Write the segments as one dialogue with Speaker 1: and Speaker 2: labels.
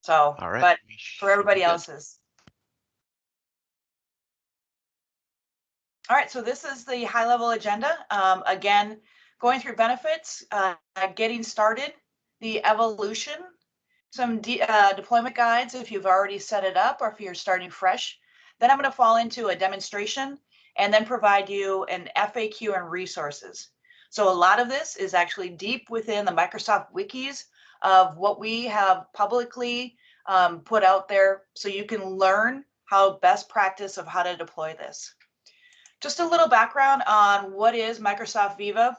Speaker 1: So,
Speaker 2: All right.
Speaker 1: but for everybody else's. All right, so this is the high-level agenda. Again, going through benefits, getting started, the evolution, some deployment guides if you've already set it up or if you're starting fresh. Then I'm going to fall into a demonstration and then provide you an FAQ and resources. So a lot of this is actually deep within the Microsoft wikis of what we have publicly put out there, so you can learn how best practice of how to deploy this. Just a little background on what is Microsoft Viva.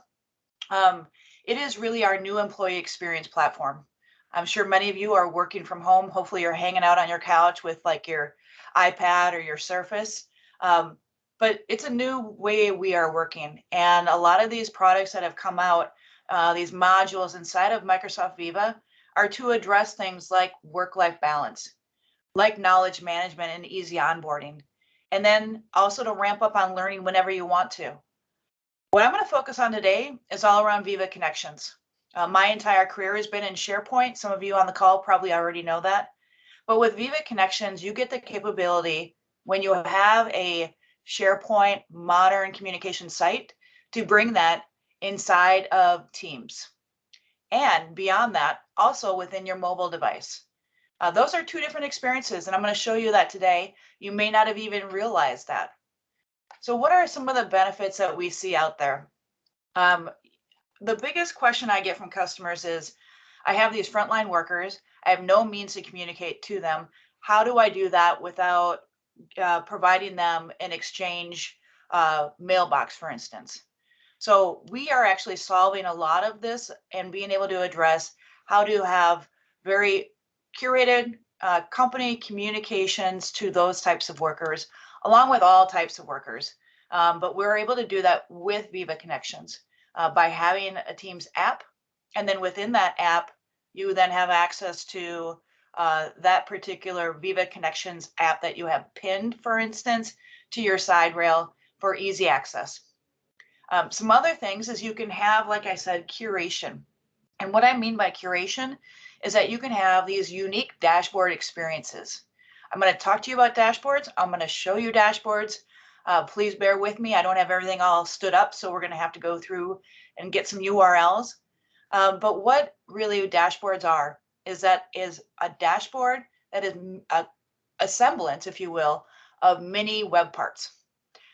Speaker 1: It is really our new employee experience platform. I'm sure many of you are working from home. Hopefully you're hanging out on your couch with like your iPad or your Surface. But it's a new way we are working. And a lot of these products that have come out, these modules inside of Microsoft Viva, are to address things like work-life balance, like knowledge management and easy onboarding, and then also to ramp up on learning whenever you want to. What I'm going to focus on today is all around Viva Connections. My entire career has been in SharePoint. Some of you on the call probably already know that. But with Viva Connections, you get the capability when you have a SharePoint modern communication site to bring that inside of Teams. And beyond that, also within your mobile device. Those are two different experiences, and I'm going to show you that today. You may not have even realized that. So what are some of the benefits that we see out there? The biggest question I get from customers is, I have these frontline workers, I have no means to communicate to them. How do I do that without providing them an Exchange mailbox, for instance? So we are actually solving a lot of this and being able to address how to have very curated company communications to those types of workers, along with all types of workers. But we're able to do that with Viva Connections by having a Teams app. And then within that app, you then have access to that particular Viva Connections app that you have pinned, for instance, to your side rail for easy access. Some other things is you can have, like I said, curation. And what I mean by curation is that you can have these unique dashboard experiences. I'm going to talk to you about dashboards. I'm going to show you dashboards. Please bear with me. I don't have everything all stood up, so we're going to have to go through and get some URLs. But what really dashboards are is that is a dashboard that is a semblance, if you will, of mini web parts.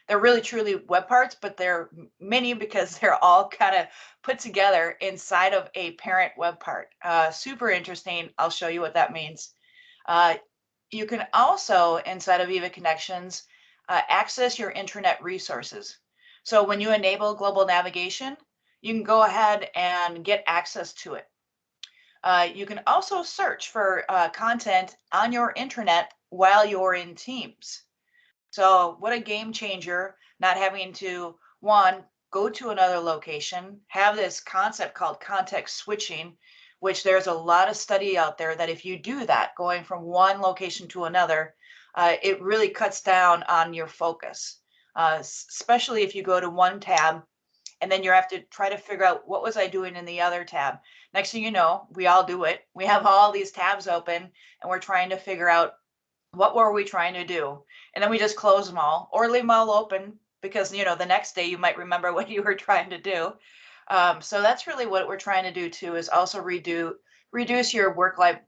Speaker 1: They're really truly web parts, but they're many because they're all kind of put together inside of a parent web part. Super interesting. I'll show you what that means. You can also, inside of Viva Connections, access your intranet resources. So when you enable global navigation, you can go ahead and get access to it. You can also search for content on your intranet while you're in Teams. So what a game changer, not having to, one, go to another location, have this concept called context switching, which there's a lot of study out there that if you do that, going from one location to another, it really cuts down on your focus, especially if you go to one tab and then you have to try to figure out what was I doing in the other tab. Next thing you know, we all do it. We have all these tabs open and we're trying to figure out what were we trying to do? And then we just close them all or leave them all open because, you know, the next day you might remember what you were trying to do. So that's really what we're trying to do too, is also reduce your work-life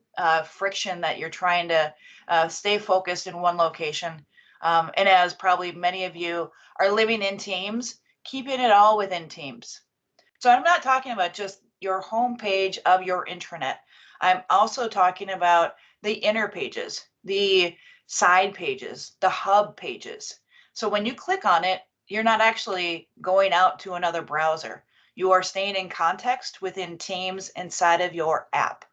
Speaker 1: friction that you're trying to stay focused in one location. And as probably many of you are living in Teams, keeping it all within Teams. So I'm not talking about just your home page of your intranet. I'm also talking about the inner pages, the side pages, the hub pages. So when you click on it, you're not actually going out to another browser. You are staying in context within Teams inside of your app.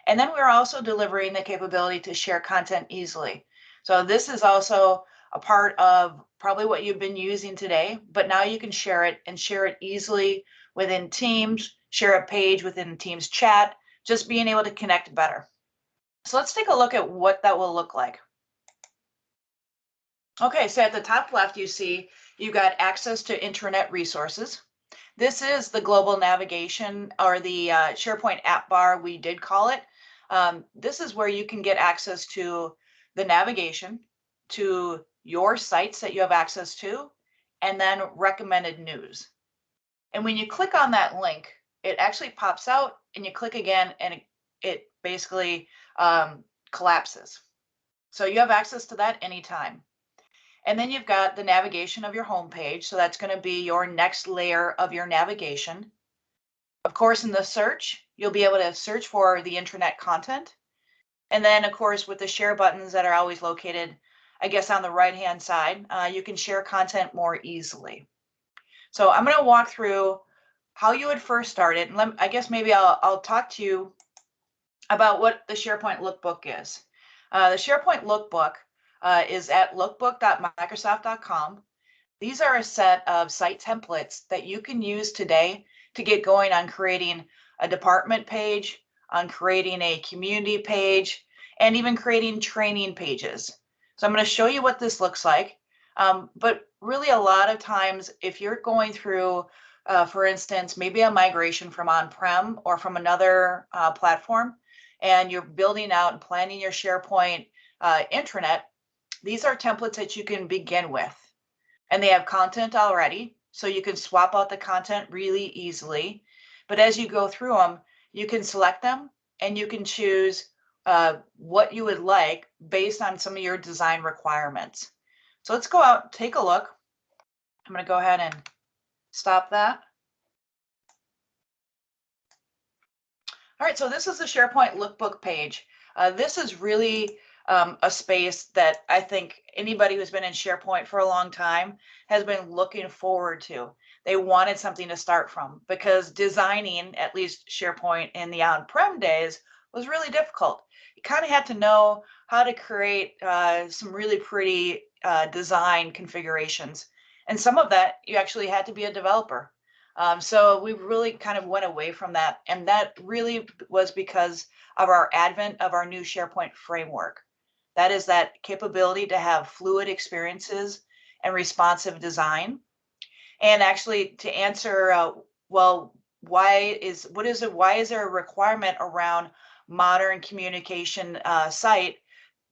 Speaker 1: And then we're also delivering the capability to share content easily. So this is also a part of probably what you've been using today, but now you can share it and share it easily within Teams, share a page within Teams chat, just being able to connect better. So let's take a look at what that will look like. Okay, so at the top left, you see you've got access to intranet resources. This is the global navigation or the SharePoint app bar, we did call it. This is where you can get access to the navigation, to your sites that you have access to, and then recommended news. And when you click on that link, it actually pops out and you click again and it basically collapses. So you have access to that anytime. And then you've got the navigation of your home page. So that's going to be your next layer of your navigation. Of course, in the search, you'll be able to search for the intranet content. And then, of course, with the share buttons that are always located, I guess, on the right-hand side, you can share content more easily. So I'm going to walk through how you would first start it. And I guess maybe I'll talk to you about what the SharePoint Lookbook is. The SharePoint Lookbook is at lookbook.microsoft.com. These are a set of site templates that you can use today to get going on creating a department page, on creating a community page, and even creating training pages. So I'm going to show you what this looks like. But really a lot of times, if you're going through, for instance, maybe a migration from on-prem or from another platform, and you're building out and planning your SharePoint intranet, these are templates that you can begin with. And they have content already, so you can swap out the content really easily. But as you go through them, you can select them and you can choose what you would like based on some of your design requirements. So let's go out and take a look. I'm going to go ahead and stop that. All right, so this is the SharePoint Lookbook page. This is really a space that I think anybody who's been in SharePoint for a long time has been looking forward to. They wanted something to start from because designing, at least SharePoint in the on-prem days, was really difficult. You kind of had to know how to create some really pretty design configurations. And some of that, you actually had to be a developer. So we really kind of went away from that. And that really was because of our advent of our new SharePoint framework. That is that capability to have fluid experiences and responsive design. And actually to answer, well, why is there a requirement around modern communication site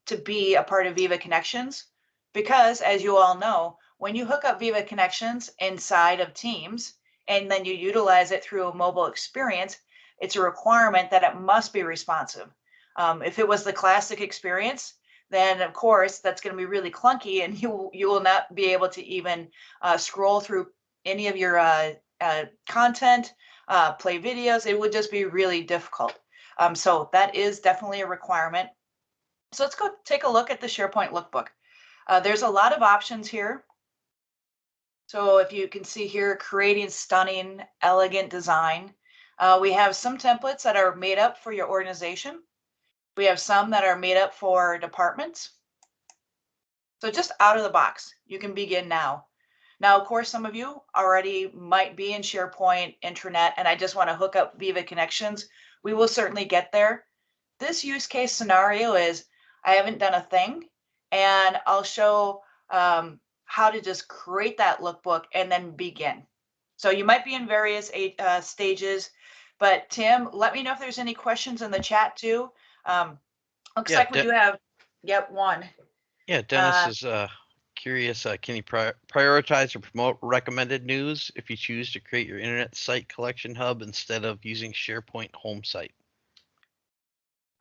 Speaker 1: to be a part of Viva Connections? Because as you all know, when you hook up Viva Connections inside of Teams, and then you utilize it through a mobile experience, it's a requirement that it must be responsive. If it was the classic experience, then of course that's going to be really clunky, and you will not be able to even scroll through any of your content, play videos. It would just be really difficult. So that is definitely a requirement. So let's go take a look at the SharePoint Lookbook. There's a lot of options here. So if you can see here, creating stunning, elegant design. We have some templates that are made up for your organization. We have some that are made up for departments. So just out of the box, you can begin now. Now, of course, some of you already might be in SharePoint intranet, and I just want to hook up Viva Connections. We will certainly get there. This use case scenario is I haven't done a thing, and I'll show how to just create that lookbook and then begin. So you might be in various stages, but Tim, let me know if there's any questions in the chat too. Looks like we do have, one.
Speaker 2: Yeah, Dennis is curious, can you prioritize or promote recommended news if you choose to create your internet site collection hub instead of using SharePoint home site?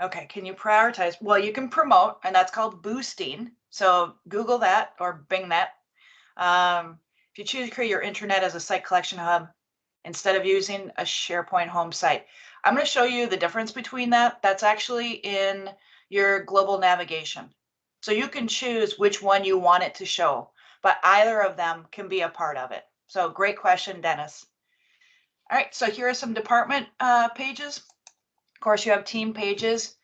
Speaker 1: Okay, can you prioritize? Well, you can promote, and that's called boosting. So Google that or Bing that. If you choose to create your intranet as a site collection hub instead of using a SharePoint home site, I'm going to show you the difference between that. That's actually in your global navigation. So you can choose which one you want it to show, but either of them can be a part of it. So great question, Dennis. All right, so here are some department pages. Of course, you have team pages.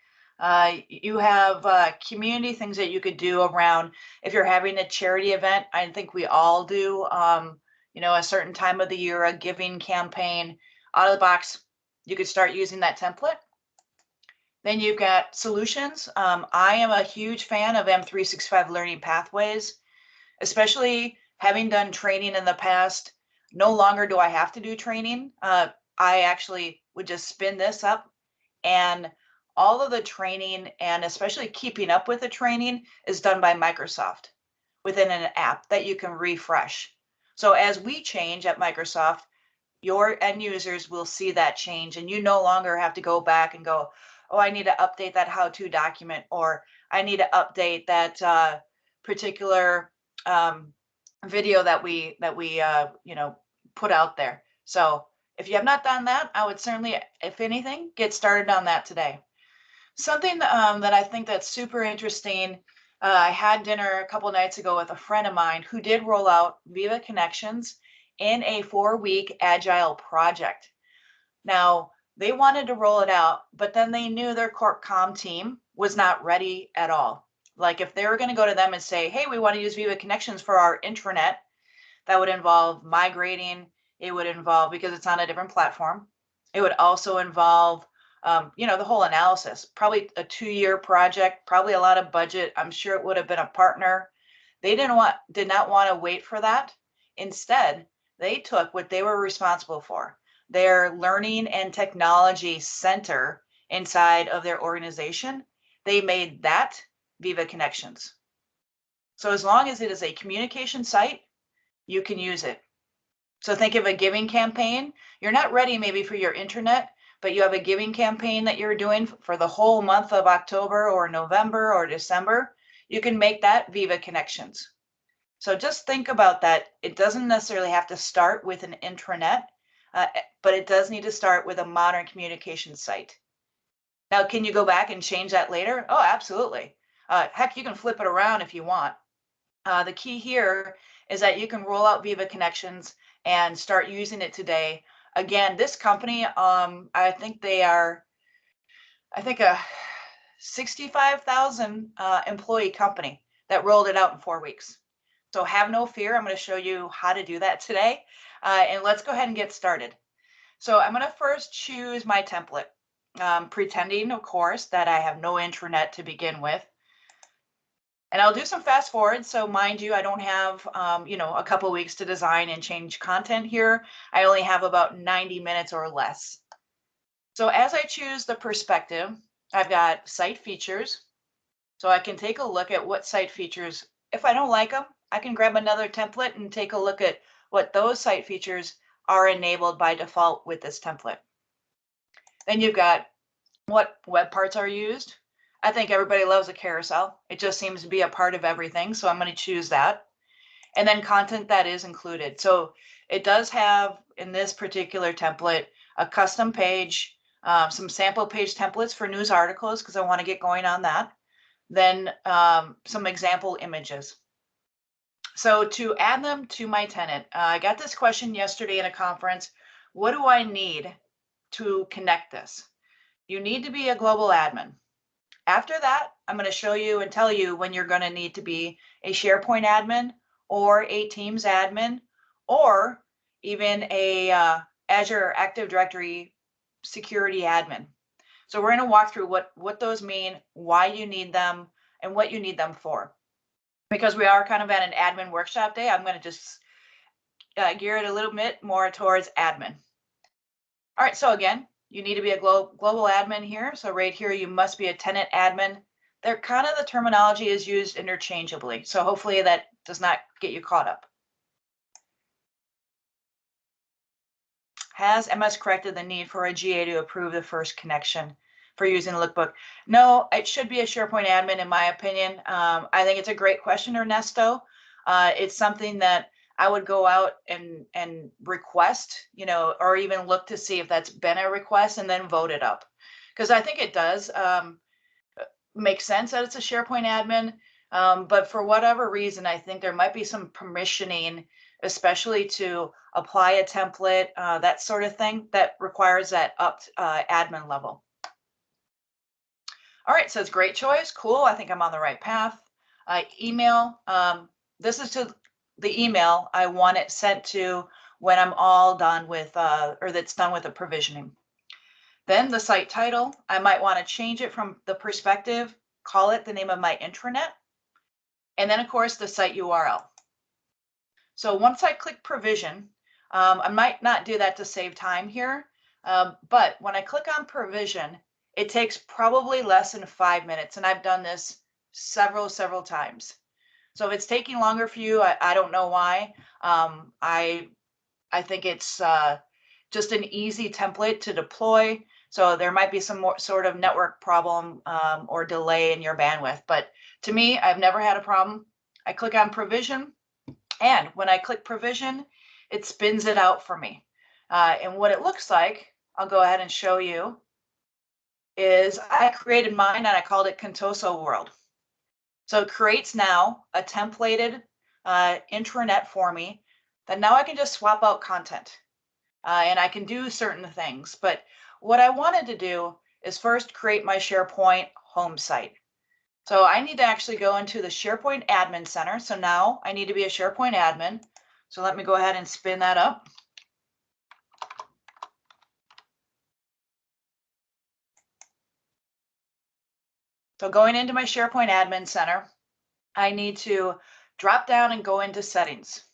Speaker 1: You have community things that you could do around if you're having a charity event. I think we all do, a certain time of the year, a giving campaign. Out of the box, you could start using that template. Then you've got solutions. I am a huge fan of M365 Learning Pathways, especially having done training in the past. No longer do I have to do training. I actually would just spin this up, and all of the training and especially keeping up with the training is done by Microsoft within an app that you can refresh. So as we change at Microsoft, your end users will see that change, and you no longer have to go back and go, oh, I need to update that how-to document, or I need to update that particular video that we put out there. So if you have not done that, I would certainly, if anything, get started on that today. Something that I think that's super interesting. I had dinner a couple nights ago with a friend of mine who did roll out Viva Connections in a 4-week agile project. Now, they wanted to roll it out, but then they knew their corp comm team was not ready at all. Like if they were going to go to them and say, hey, we want to use Viva Connections for our intranet, that would involve migrating. It would involve, because it's on a different platform, it would also involve the whole analysis, probably a 2-year project, probably a lot of budget. I'm sure it would have been a partner. They did not want to wait for that. Instead, they took what they were responsible for, their learning and technology center inside of their organization. They made that Viva Connections. So as long as it is a communication site, you can use it. So think of a giving campaign. You're not ready maybe for your internet, but you have a giving campaign that you're doing for the whole month of October or November or December. You can make that Viva Connections. So just think about that. It doesn't necessarily have to start with an intranet, but it does need to start with a modern communication site. Now, can you go back and change that later? Oh, absolutely. Heck, you can flip it around if you want. The key here is that you can roll out Viva Connections and start using it today. Again, this company, I think they are, a 65,000 employee company that rolled it out in 4 weeks. So have no fear. I'm going to show you how to do that today. And let's go ahead and get started. So I'm going to first choose my template, pretending, of course, that I have no intranet to begin with. And I'll do some fast forward. So mind you, I don't have, a couple weeks to design and change content here. I only have about 90 minutes or less. So as I choose the perspective, I've got site features. So I can take a look at what site features, if I don't like them, I can grab another template and take a look at what those site features are enabled by default with this template. Then you've got what web parts are used. I think everybody loves a carousel. It just seems to be a part of everything. So I'm going to choose that. And then content that is included. So it does have, in this particular template, a custom page, some sample page templates for news articles, because I want to get going on that. Then some example images. So to add them to my tenant, I got this question yesterday in a conference. What do I need to connect this? You need to be a global admin. After that, I'm going to show you and tell you when you're going to need to be a SharePoint admin or a Teams admin or even a Azure Active Directory security admin. So we're going to walk through what those mean, why you need them, and what you need them for. Because we are kind of at an admin workshop day, I'm going to just gear it a little bit more towards admin. All right, so again, you need to be a global admin here. So right here, you must be a tenant admin. They're kind of, the terminology is used interchangeably. So hopefully that does not get you caught up. Has MS corrected the need for a GA to approve the first connection for using Lookbook? No, it should be a SharePoint admin, in my opinion. I think it's a great question, Ernesto. It's something that I would go out and request, or even look to see if that's been a request and then vote it up. Because I think it does make sense that it's a SharePoint admin. But for whatever reason, I think there might be some permissioning, especially to apply a template, that sort of thing, that requires that up admin level. All right, so it's great choice. Cool. I think I'm on the right path. Email. This is to the email I want it sent to when I'm all done with, or that's done with the provisioning. Then the site title, I might want to change it from the perspective, call it the name of my intranet. And then of course the site URL. So once I click provision, I might not do that to save time here, but when I click on provision, It takes probably less than 5 minutes, and I've done this several times. So if it's taking longer for you, I don't know why. I think it's just an easy template to deploy. So there might be some more sort of network problem or delay in your bandwidth. But to me, I've never had a problem. I click on provision, and when I click provision, it spins it out for me. And what it looks like, I'll go ahead and show you, is I created mine and I called it Contoso World. So it creates now a templated intranet for me that now I can just swap out content and I can do certain things. But what I wanted to do is first create my SharePoint home site. So I need to actually go into the SharePoint Admin Center. So now I need to be a SharePoint admin. So let me go ahead and spin that up. So going into my SharePoint Admin Center, I need to drop down and go into settings.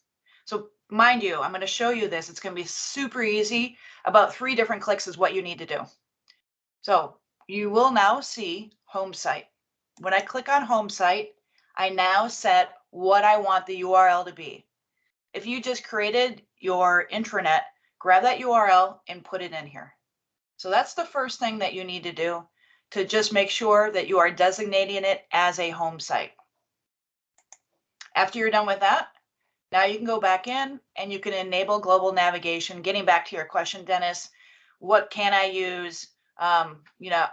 Speaker 1: So mind you, I'm going to show you this. It's going to be super easy. About 3 different clicks is what you need to do. So you will now see home site. When I click on home site, I now set what I want the URL to be. If you just created your intranet, grab that URL and put it in here. So that's the first thing that you need to do to just make sure that you are designating it as a home site. After you're done with that, now you can go back in and you can enable global navigation. Getting back to your question, Dennis, what can I use? A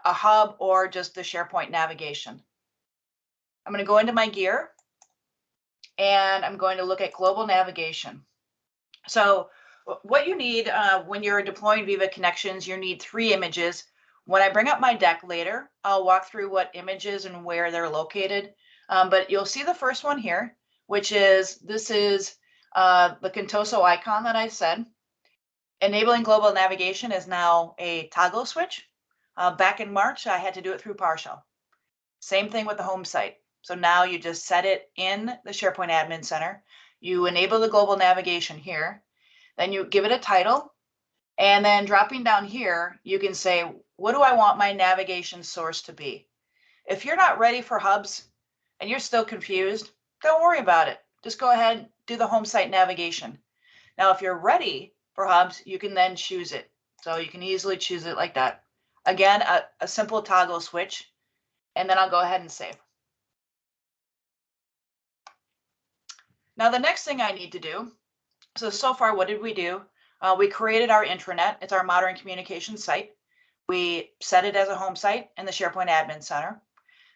Speaker 1: hub or just the SharePoint navigation. I'm going to go into my gear and I'm going to look at global navigation. So what you need when you're deploying Viva Connections, you need 3 images. When I bring up my deck later, I'll walk through what images and where they're located. But you'll see the first one here, which is, this is the Contoso icon that I said. Enabling global navigation is now a toggle switch. Back in March, I had to do it through PowerShell. Same thing with the home site. So now you just set it in the SharePoint Admin Center. You enable the global navigation here. Then you give it a title. And then dropping down here, you can say, what do I want my navigation source to be? If you're not ready for hubs and you're still confused, don't worry about it. Just go ahead and do the home site navigation. Now, if you're ready for hubs, you can then choose it. So you can easily choose it like that. Again, a simple toggle switch, and then I'll go ahead and save. Now, the next thing I need to do, so far, what did we do? We created our intranet. It's our modern communication site. We set it as a home site in the SharePoint Admin Center.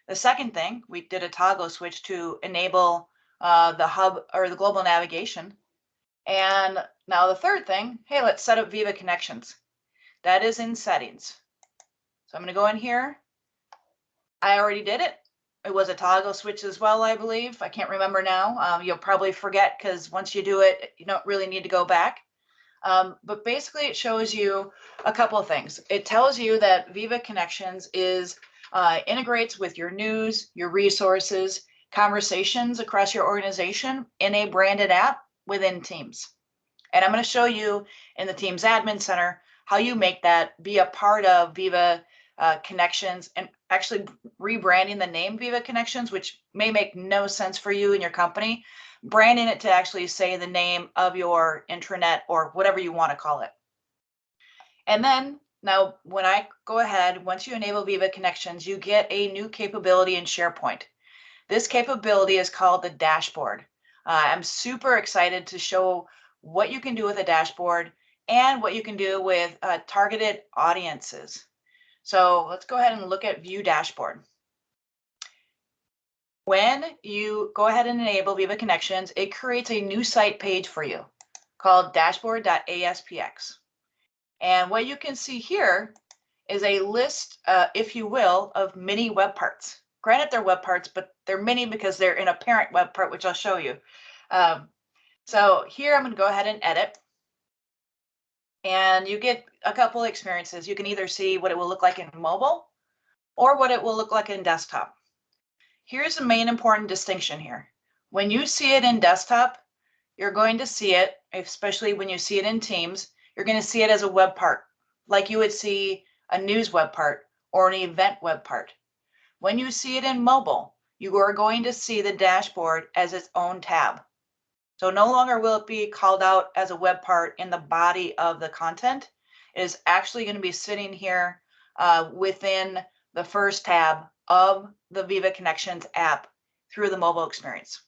Speaker 1: The second thing, we did a toggle switch to enable the hub or the global navigation. And now the third thing, hey, let's set up Viva Connections. That is in settings. So I'm going to go in here. I already did it. It was a toggle switch as well, I believe. I can't remember now. You'll probably forget because once you do it, you don't really need to go back. But basically, it shows you a couple of things. It tells you that Viva Connections is integrates with your news, your resources, conversations across your organization in a branded app within Teams. And I'm going to show you in the Teams Admin Center how you make that be a part of Viva Connections, and actually rebranding the name Viva Connections, which may make no sense for you and your company, branding it to actually say the name of your intranet or whatever you want to call it. And then now when I go ahead, once you enable Viva Connections, you get a new capability in SharePoint. This capability is called the dashboard. I'm super excited to show what you can do with a dashboard and what you can do with targeted audiences. So let's go ahead and look at View Dashboard. When you go ahead and enable Viva Connections, it creates a new site page for you called dashboard.aspx. And what you can see here is a list, if you will, of mini web parts. Granted, they're web parts, but they're mini because they're in a parent web part, which I'll show you. So here I'm going to go ahead and edit. And you get a couple experiences. You can either see what it will look like in mobile or what it will look like in desktop. Here's the main important distinction here. When you see it in desktop, you're going to see it, especially when you see it in Teams, you're going to see it as a web part, like you would see a news web part or an event web part. When you see it in mobile, you are going to see the dashboard as its own tab. So no longer will it be called out as a web part in the body of the content. It is actually going to be sitting here within the first tab of the Viva Connections app through the mobile experience.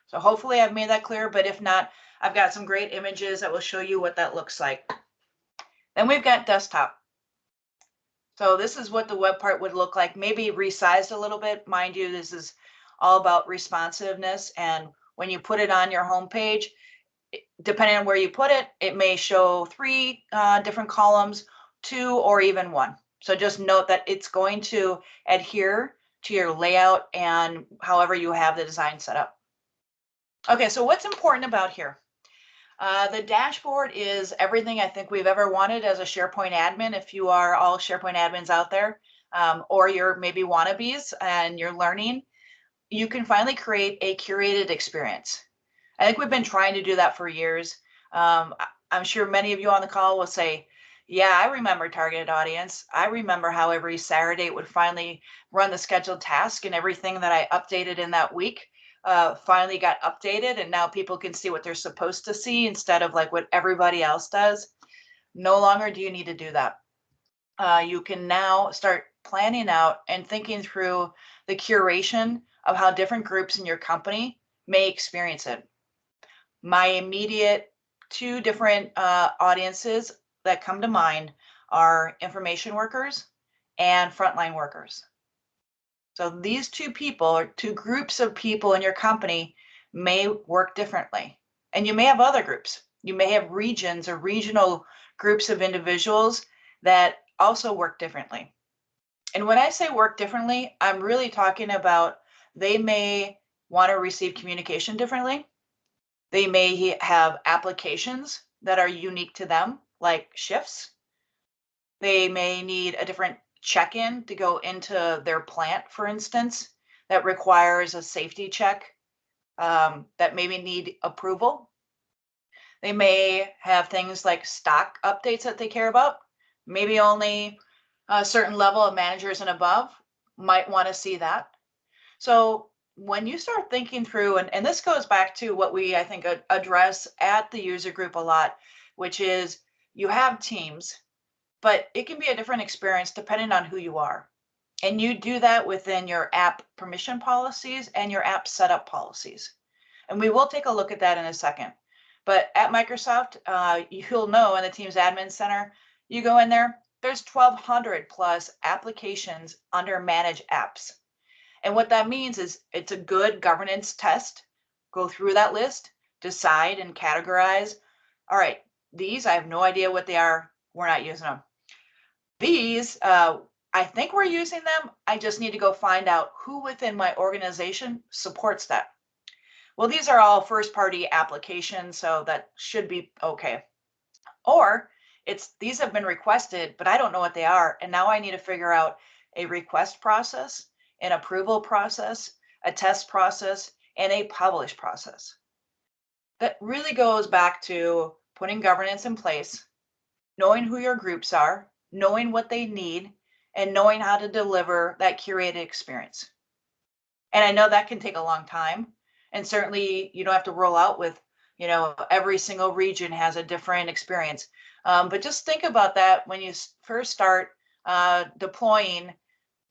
Speaker 1: So hopefully I've made that clear, but if not, I've got some great images that will show you what that looks like. Then we've got desktop. So this is what the web part would look like, maybe resized a little bit. Mind you, this is all about responsiveness. And when you put it on your home page, depending on where you put it, it may show 3 different columns, 2, or even 1. So just note that it's going to adhere to your layout and however you have the design set up. Okay, so what's important about here? The dashboard is everything I think we've ever wanted as a SharePoint admin. If you are all SharePoint admins out there, or you're maybe wannabes and you're learning, you can finally create a curated experience. I think we've been trying to do that for years. I'm sure many of you on the call will say, yeah, I remember targeted audience. I remember how every Saturday it would finally run the scheduled task and everything that I updated in that week finally got updated, and now people can see what they're supposed to see instead of like what everybody else does. No longer do you need to do that. You can now start planning out and thinking through the curation of how different groups in your company may experience it. My immediate 2 different audiences that come to mind are information workers and frontline workers. So these 2 people or 2 groups of people in your company may work differently. And you may have other groups. You may have regions or regional groups of individuals that also work differently. And when I say work differently, I'm really talking about they may want to receive communication differently. They may have applications that are unique to them, like shifts. They may need a different check-in to go into their plant, for instance, that requires a safety check that maybe need approval. They may have things like stock updates that they care about. Maybe only a certain level of managers and above might want to see that. So when you start thinking through, and this goes back to what we, I think, address at the user group a lot, which is you have teams, but it can be a different experience depending on who you are. And you do that within your app permission policies and your app setup policies. And we will take a look at that in a second. But at Microsoft, you'll know in the Teams Admin Center, you go in there, there's 1,200 plus applications under Manage Apps. And what that means is it's a good governance test. Go through that list, decide and categorize. All right, these, I have no idea what they are. We're not using them. These, I think we're using them. I just need to go find out who within my organization supports that. Well, these are all first-party applications, so that should be okay. Or these have been requested, but I don't know what they are. And now I need to figure out a request process, an approval process, a test process, and a publish process. That really goes back to putting governance in place, knowing who your groups are, knowing what they need, and knowing how to deliver that curated experience. And I know that can take a long time. And certainly you don't have to roll out with, every single region has a different experience. But just think about that when you first start deploying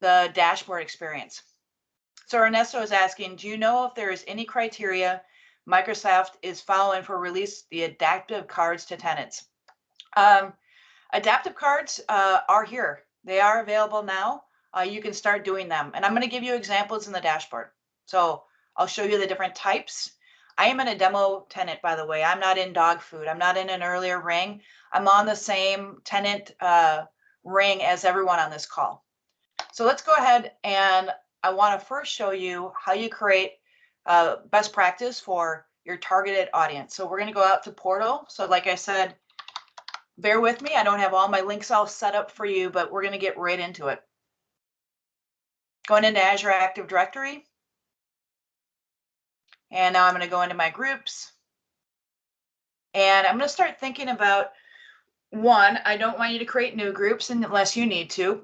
Speaker 1: the dashboard experience. So Ernesto is asking, do you know if there is any criteria Microsoft is following for release the adaptive cards to tenants? Adaptive cards are here. They are available now. You can start doing them. And I'm going to give you examples in the dashboard. So I'll show you the different types. I am in a demo tenant, by the way. I'm not in dog food. I'm not in an earlier ring. I'm on the same tenant ring as everyone on this call. So let's go ahead, and I want to first show you how you create best practice for your targeted audience. So we're going to go out to Portal. So like I said, bear with me. I don't have all my links all set up for you, but we're going to get right into it. Going into Azure Active Directory. And now I'm going to go into my groups. And I'm going to start thinking about, one, I don't want you to create new groups unless you need to.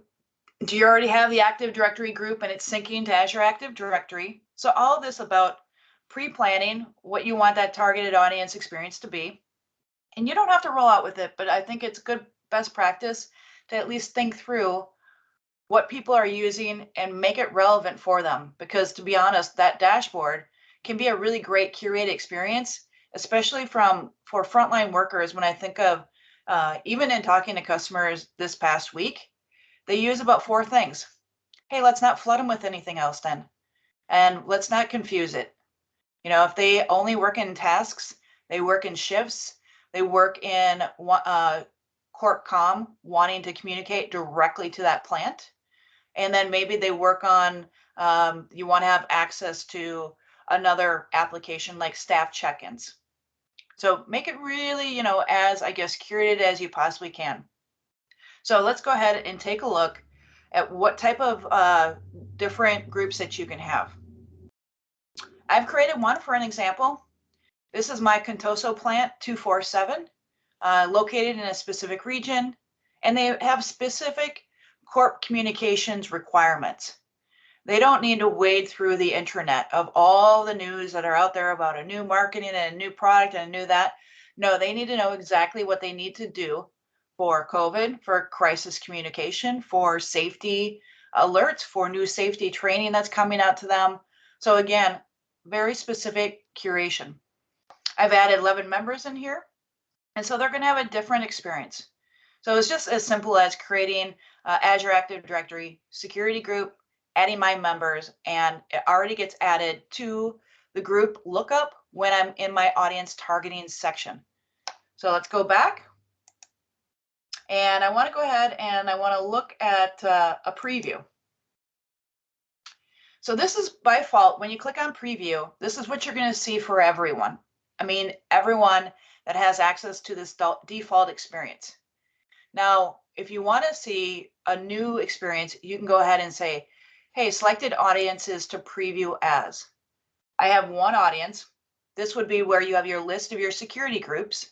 Speaker 1: Do you already have the Active Directory group and it's syncing to Azure Active Directory? So all of this about pre-planning what you want that targeted audience experience to be. And you don't have to roll out with it, but I think it's good best practice to at least think through what people are using and make it relevant for them. Because to be honest, that dashboard can be a really great curated experience, especially for frontline workers. When I think of even in talking to customers this past week, they use about 4 things. Hey, let's not flood them with anything else then. And let's not confuse it. You know, if they only work in tasks, they work in shifts, they work in Corp Comm, wanting to communicate directly to that plant. And then maybe they work on, you want to have access to another application like staff check-ins. So make it really, you know, as I guess curated as you possibly can. So let's go ahead and take a look at what type of different groups that you can have. I've created one for an example. This is my Contoso plant 247, located in a specific region, and they have specific corp communications requirements. They don't need to wade through the intranet of all the news that are out there about a new marketing and a new product and a new that. No, they need to know exactly what they need to do for COVID, for crisis communication, for safety alerts, for new safety training that's coming out to them. So again, very specific curation. I've added 11 members in here, and so they're going to have a different experience. So it's just as simple as creating Azure Active Directory security group, adding my members, and it already gets added to the group lookup when I'm in my audience targeting section. So let's go back. And I want to go ahead and I want to look at a preview. So this is by default, when you click on preview, this is what you're going to see for everyone. I mean, everyone that has access to this default experience. Now, if you want to see a new experience, you can go ahead and say, hey, selected audiences to preview as. I have one audience. This would be where you have your list of your security groups.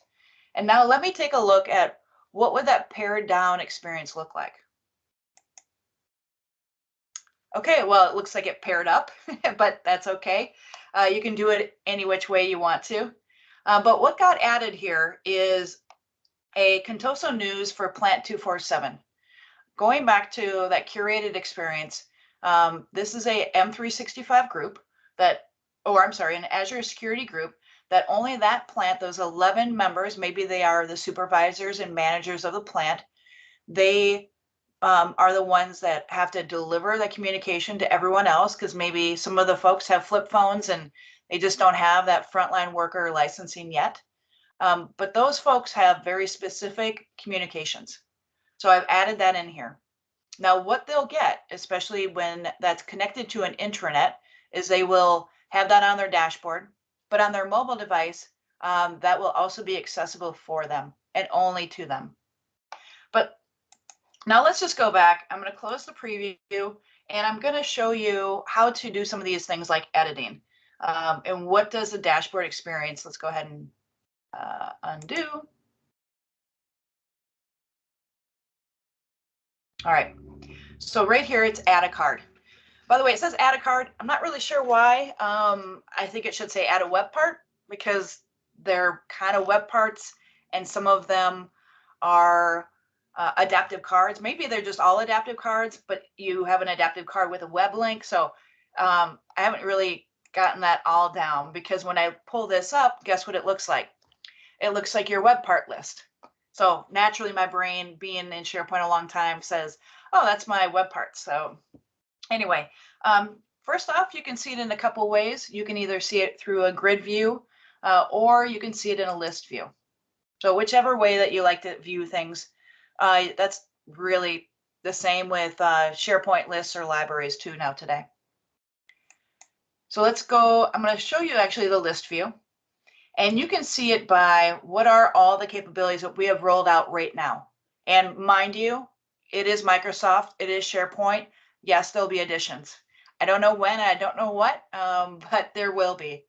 Speaker 1: And now let me take a look at what would that pared down experience look like. Okay, well, it looks like it paired up, but that's okay. You can do it any which way you want to. But what got added here is a Contoso news for Plant 247. Going back to that curated experience, this is a M365 group that, or I'm sorry, an Azure security group that only that plant, those 11 members, maybe they are the supervisors and managers of the plant, they are the ones that have to deliver the communication to everyone else, because maybe some of the folks have flip phones and they just don't have that frontline worker licensing yet. But those folks have very specific communications. So I've added that in here. Now, what they'll get, especially when that's connected to an intranet, is they will have that on their dashboard, but on their mobile device, that will also be accessible for them and only to them. But now let's just go back. I'm going to close the preview and I'm going to show you how to do some of these things like editing. And what does the dashboard experience? Let's go ahead and undo. All right, so right here, it's add a card. By the way, it says add a card. I'm not really sure why. I think it should say add a web part, because they're kind of web parts and some of them are adaptive cards. Maybe they're just all adaptive cards, but you have an adaptive card with a web link. So I haven't really gotten that all down, because when I pull this up, guess what it looks like? It looks like your web part list. So naturally, my brain, being in SharePoint a long time, says, oh, that's my web part. So anyway, first off, you can see it in a couple ways. You can either see it through a grid view or you can see it in a list view. So whichever way that you like to view things, that's really the same with SharePoint lists or libraries too now today. So let's go. I'm going to show you actually the list view. And you can see it by what are all the capabilities that we have rolled out right now. And mind you, it is Microsoft, it is SharePoint. Yes, there'll be additions. I don't know when, I don't know what, but there will be.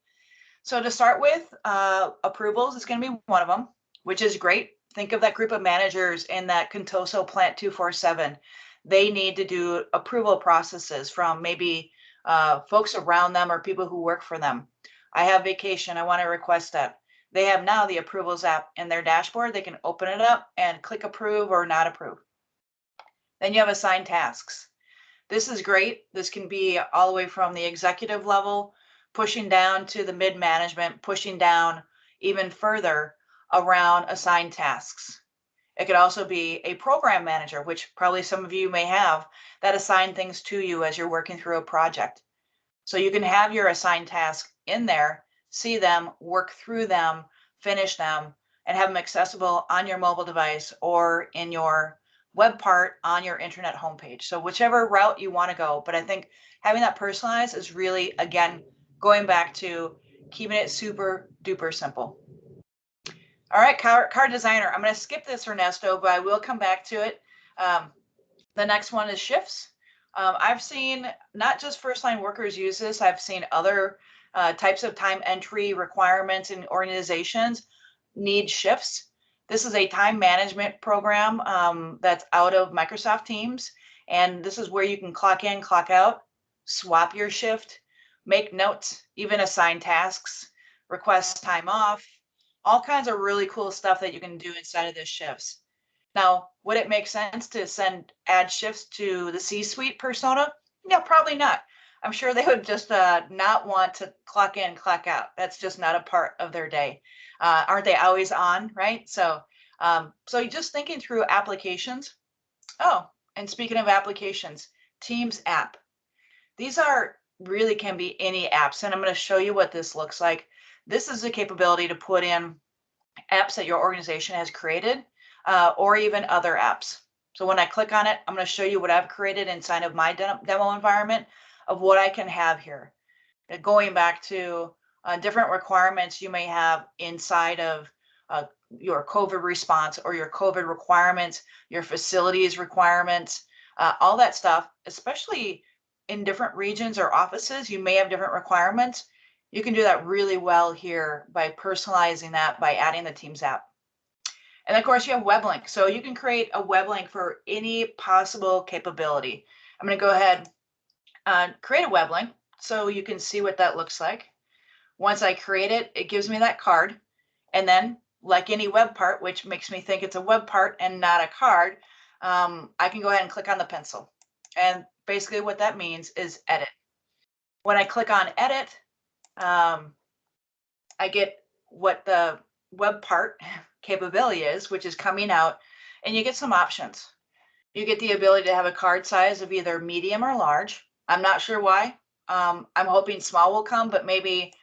Speaker 1: So to start with, approvals is going to be one of them, which is great. Think of that group of managers in that Contoso Plant 247. they need to do approval processes from maybe folks around them or people who work for them. I have vacation, I want to request that. They have now the approvals app in their dashboard. They can open it up and click approve or not approve. Then you have assigned tasks. This is great. This can be all the way from the executive level, pushing down to the mid-management, pushing down even further around assigned tasks. It could also be a program manager, which probably some of you may have, that assign things to you as you're working through a project. So you can have your assigned task in there, see them, work through them, finish them, and have them accessible on your mobile device or in your web part on your internet homepage. So whichever route you want to go. But I think having that personalized is really, again, going back to keeping it super duper simple. All right, card designer. I'm going to skip this, Ernesto, but I will come back to it. The next one is shifts. I've seen not just first-line workers use this. I've seen other types of time entry requirements in organizations need shifts. This is a time management program that's out of Microsoft Teams. And this is where you can clock in, clock out, swap your shift, make notes, even assign tasks, request time off, all kinds of really cool stuff that you can do inside of this shifts. Now, would it make sense to add shifts to the C-suite persona? No, probably not. I'm sure they would just not want to clock in, clock out. That's just not a part of their day. Aren't they always on, right? So just thinking through applications. Oh, and speaking of applications, Teams app. These really can be any apps, and I'm going to show you what this looks like. This is the capability to put in apps that your organization has created, or even other apps. So when I click on it, I'm going to show you what I've created inside of my demo environment of what I can have here. Going back to different requirements you may have inside of your COVID response or your COVID requirements, your facilities requirements, all that stuff, especially in different regions or offices, you may have different requirements. You can do that really well here by personalizing that by adding the Teams app. And of course, you have web link. So you can create a web link for any possible capability. I'm going to go ahead and create a web link so you can see what that looks like. Once I create it, it gives me that card. And then, like any web part, which makes me think it's a web part and not a card, I can go ahead and click on the pencil. And basically what that means is edit. When I click on edit, I get what the web part capability is, which is coming out, and you get some options. You get the ability to have a card size of either medium or large. I'm not sure why. I'm hoping small will come, but maybe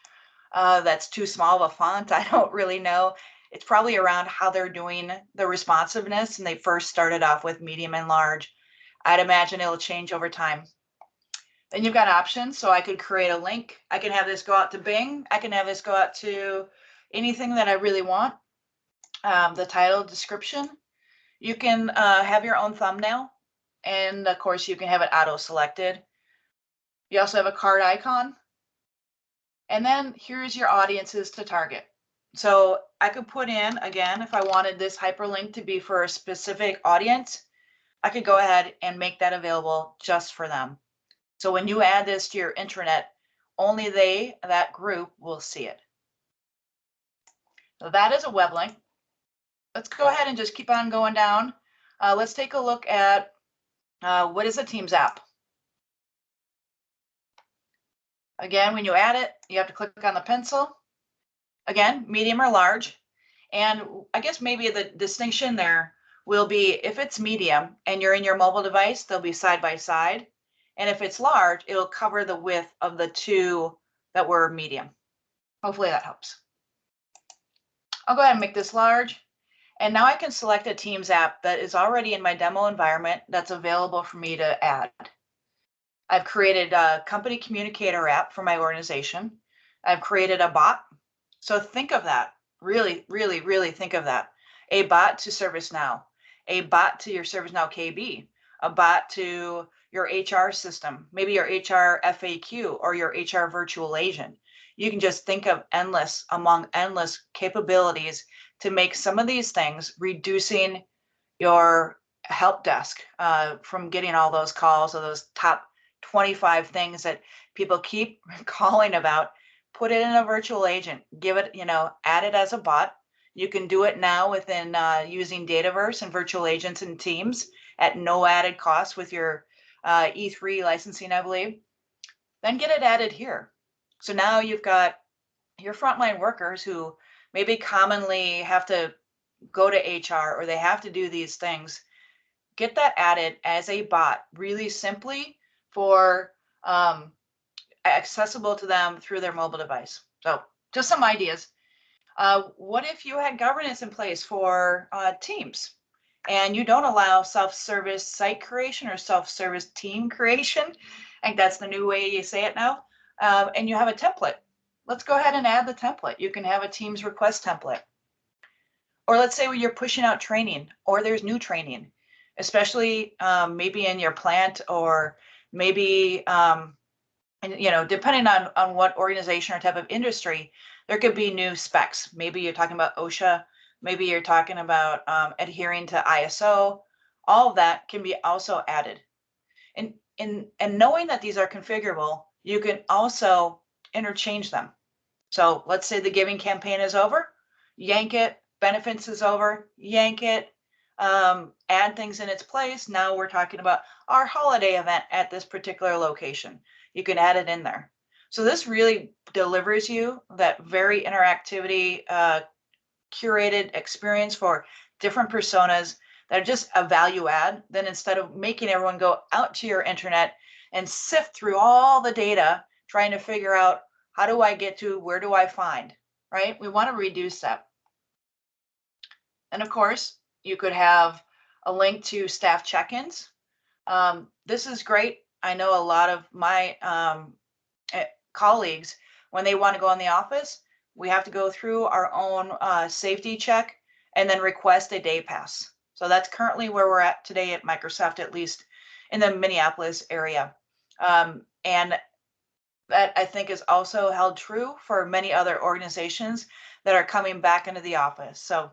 Speaker 1: that's too small of a font. I don't really know. It's probably around how they're doing the responsiveness, and they first started off with medium and large. I'd imagine it'll change over time. Then you've got options. So I could create a link. I can have this go out to Bing. I can have this go out to anything that I really want. The title, description. You can have your own thumbnail. And of course, you can have it auto-selected. You also have a card icon. And then here's your audiences to target. So I could put in, again, if I wanted this hyperlink to be for a specific audience, I could go ahead and make that available just for them. So when you add this to your intranet, only that group, will see it. So that is a web link. Let's go ahead and just keep on going down. Let's take a look at what is a Teams app. Again, when you add it, you have to click on the pencil. Again, medium or large. And I guess maybe the distinction there will be if it's medium and you're in your mobile device, they'll be side by side. And if it's large, it'll cover the width of the two that were medium. Hopefully that helps. I'll go ahead and make this large. And now I can select a Teams app that is already in my demo environment that's available for me to add. I've created a company communicator app for my organization. I've created a bot. So think of that. Really, really, really think of that. A bot to ServiceNow, a bot to your ServiceNow KB, a bot to your HR system, maybe your HR FAQ or your HR virtual agent. You can just think of endless capabilities to make some of these things, reducing your help desk from getting all those calls or those top 25 things that people keep calling about. Put it in a virtual agent, give it, add it as a bot. You can do it now within using Dataverse and virtual agents and Teams at no added cost with your E3 licensing, I believe. Then get it added here. So now you've got your frontline workers who maybe commonly have to go to HR or they have to do these things. Get that added as a bot really simply for accessible to them through their mobile device. So just some ideas. What if you had governance in place for teams and you don't allow self-service site creation or self-service team creation? I think that's the new way you say it now. And you have a template. Let's go ahead and add the template. You can have a Teams request template. Or let's say you're pushing out training or there's new training, especially maybe in your plant or maybe, depending on what organization or type of industry, there could be new specs. Maybe you're talking about OSHA, maybe you're talking about adhering to ISO. All of that can be also added. And knowing that these are configurable, you can also interchange them. So let's say the giving campaign is over, yank it, benefits is over, yank it, add things in its place. Now we're talking about our holiday event at this particular location. You can add it in there. So this really delivers you that very interactivity, curated experience for different personas that are just a value add. Then instead of making everyone go out to your internet and sift through all the data, trying to figure out how do I get to, where do I find, right? We want to reduce that. And of course, you could have a link to staff check-ins. This is great. I know a lot of my colleagues, when they want to go in the office, we have to go through our own safety check and then request a day pass. So that's currently where we're at today at Microsoft, at least in the Minneapolis area. And that I think is also held true for many other organizations that are coming back into the office. So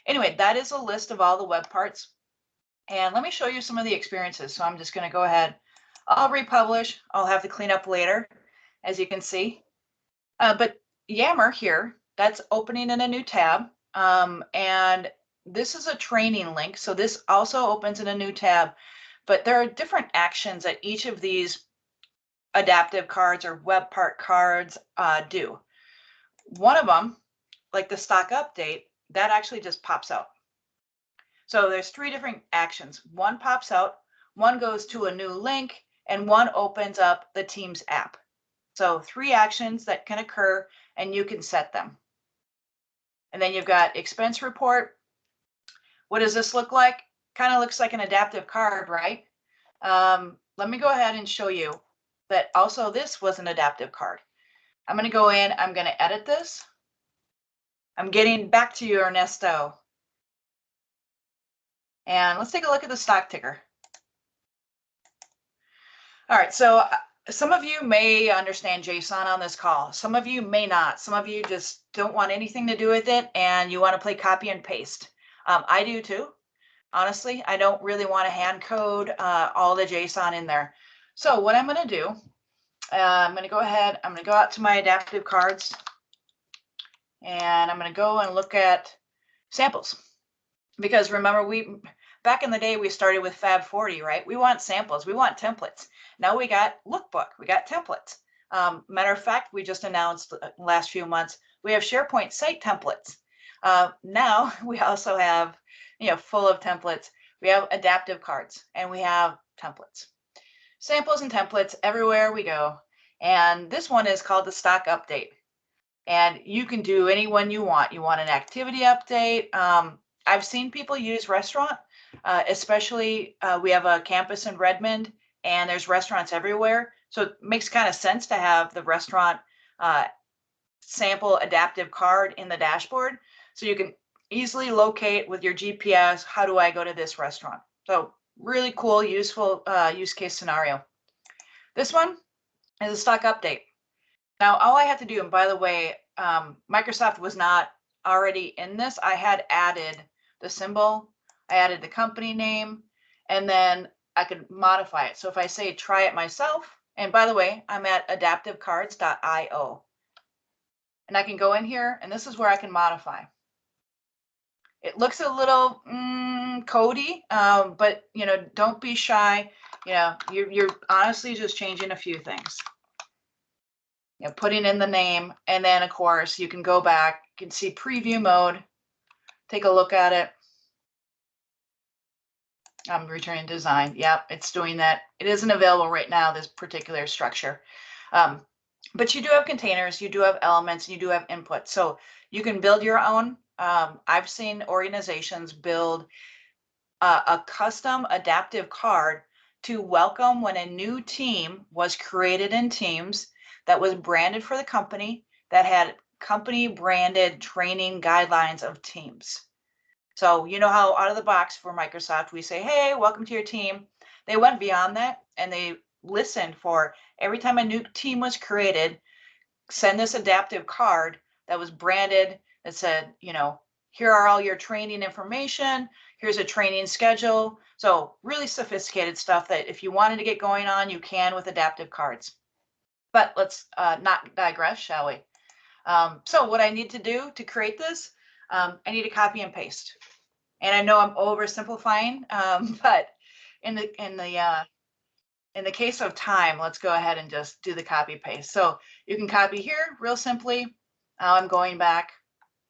Speaker 1: anyway, that is a list of all the web parts. And let me show you some of the experiences. So I'm just going to go ahead. I'll republish. I'll have to clean up later, as you can see. But Yammer here, that's opening in a new tab. And this is a training link. So this also opens in a new tab. But there are different actions that each of these adaptive cards or web part cards do. One of them, like the stock update, that actually just pops out. So there's 3 different actions. One pops out, one goes to a new link, and one opens up the Teams app. So 3 actions that can occur, and you can set them. And then you've got expense report. What does this look like? Kind of looks like an adaptive card, right? Let me go ahead and show you that also this was an adaptive card. I'm going to go in, I'm going to edit this. I'm getting back to you, Ernesto. And let's take a look at the stock ticker. All right, so some of you may understand JSON on this call. Some of you may not. Some of you just don't want anything to do with it and you want to play copy and paste. I do too. Honestly, I don't really want to hand code all the JSON in there. So what I'm going to do, I'm going to go ahead, I'm going to go out to my adaptive cards and I'm going to go and look at samples. Because remember, back in the day, we started with Fab 40, right? We want samples, we want templates. Now we got Lookbook, we got templates. Matter of fact, we just announced the last few months, we have SharePoint site templates. Now we also have, full of templates. We have adaptive cards and we have templates. Samples and templates everywhere we go. And this one is called the stock update. And you can do any one you want. You want an activity update. I've seen people use restaurant, especially we have a campus in Redmond and there's restaurants everywhere. So it makes kind of sense to have the restaurant sample adaptive card in the dashboard. So you can easily locate with your GPS, how do I go to this restaurant? So really cool, useful use case scenario. This one is a stock update. Now, all I have to do, and by the way, Microsoft was not already in this. I had added the symbol, I added the company name, and then I can modify it. So if I say try it myself, and by the way, I'm at adaptivecards.io, and I can go in here, and this is where I can modify. It looks a little codey, but don't be shy. You're honestly just changing a few things. Putting in the name, and then of course you can go back. You can see preview mode. Take a look at it. I'm returning design. Yep, it's doing that. It isn't available right now, this particular structure. But you do have containers, you do have elements, and you do have input. So you can build your own. I've seen organizations build a custom adaptive card to welcome when a new team was created in Teams that was branded for the company, that had company branded training guidelines of Teams. So you know how out of the box for Microsoft, we say, hey, welcome to your team. They went beyond that, and they listened for every time a new team was created, send this adaptive card that was branded that said, here are all your training information. Here's a training schedule. So really sophisticated stuff that if you wanted to get going on, you can with adaptive cards. But let's not digress, shall we? So what I need to do to create this, I need to copy and paste. And I know I'm oversimplifying, but in the case of time, let's go ahead and just do the copy paste. So you can copy here real simply. Now I'm going back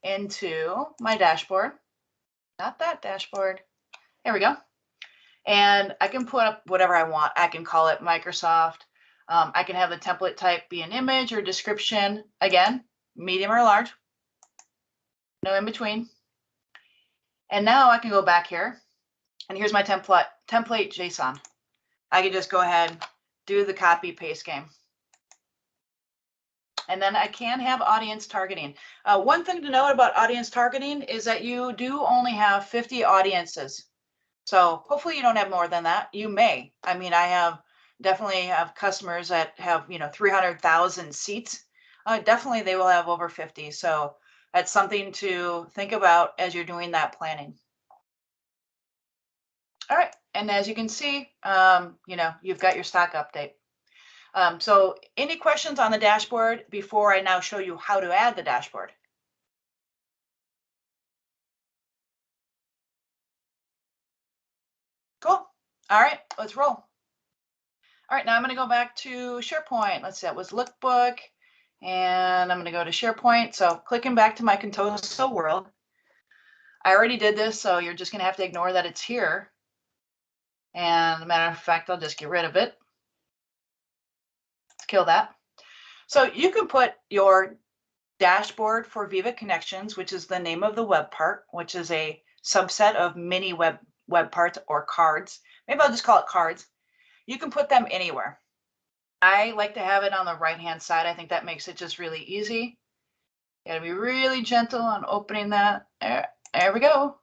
Speaker 1: into my dashboard, not that dashboard. There we go. And I can put up whatever I want. I can call it Microsoft. I can have the template type be an image or description. Again, medium or large, no in between. And now I can go back here, and here's my template JSON. I can just go ahead, do the copy paste game. And then I can have audience targeting. One thing to note about audience targeting is that you do only have 50 audiences. So hopefully you don't have more than that. You may. I mean, I definitely have customers that have 300,000 seats. Definitely they will have over 50. So that's something to think about as you're doing that planning. All right, and as you can see, you've got your stock update. So any questions on the dashboard before I now show you how to add the dashboard? Cool. All right, let's roll. All right, now I'm going to go back to SharePoint. Let's see, that was Lookbook, and I'm going to go to SharePoint. So clicking back to my Contoso world. I already did this, so you're just going to have to ignore that it's here. And as a matter of fact, I'll just get rid of it. Let's kill that. So you can put your dashboard for Viva Connections, which is the name of the web part, which is a subset of mini web parts or cards. Maybe I'll just call it cards. You can put them anywhere. I like to have it on the right-hand side. I think that makes it just really easy. You gotta be really gentle on opening that. There we go.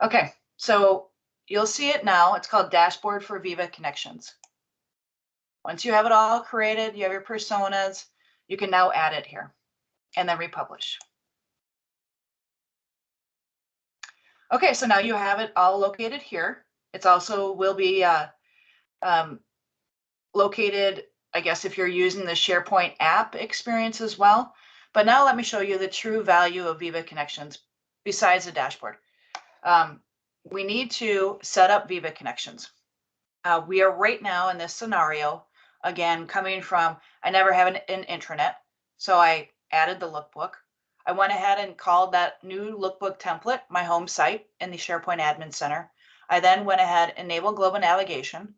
Speaker 1: Okay, so you'll see it now. It's called Dashboard for Viva Connections. Once you have it all created, you have your personas, you can now add it here and then republish. Okay, so now you have it all located here. It's also will be located, I guess, if you're using the SharePoint app experience as well. But now let me show you the true value of Viva Connections besides the dashboard. We need to set up Viva Connections. We are right now in this scenario, again, coming from, I never have an intranet, so I added the lookbook. I went ahead and called that new lookbook template my home site in the SharePoint Admin Center. I then went ahead and enabled global navigation.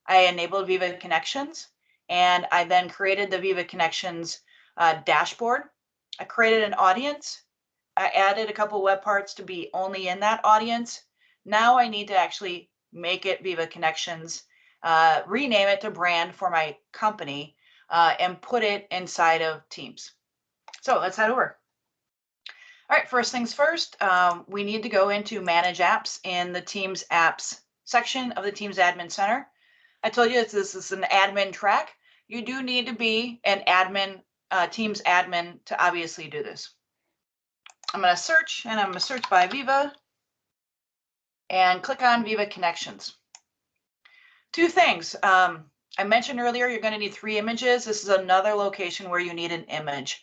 Speaker 1: I enabled Viva Connections, and I then created the Viva Connections dashboard. I created an audience. I added a couple web parts to be only in that audience. Now I need to actually make it Viva Connections, rename it to brand for my company, and put it inside of Teams. So let's head over. All right, first things first, we need to go into Manage Apps in the Teams Apps section of the Teams Admin Center. I told you this is an admin track. You do need to be an admin, Teams admin to obviously do this. I'm going to search, and I'm going to search by Viva and click on Viva Connections. Two things. I mentioned earlier, you're going to need 3 images. This is another location where you need an image.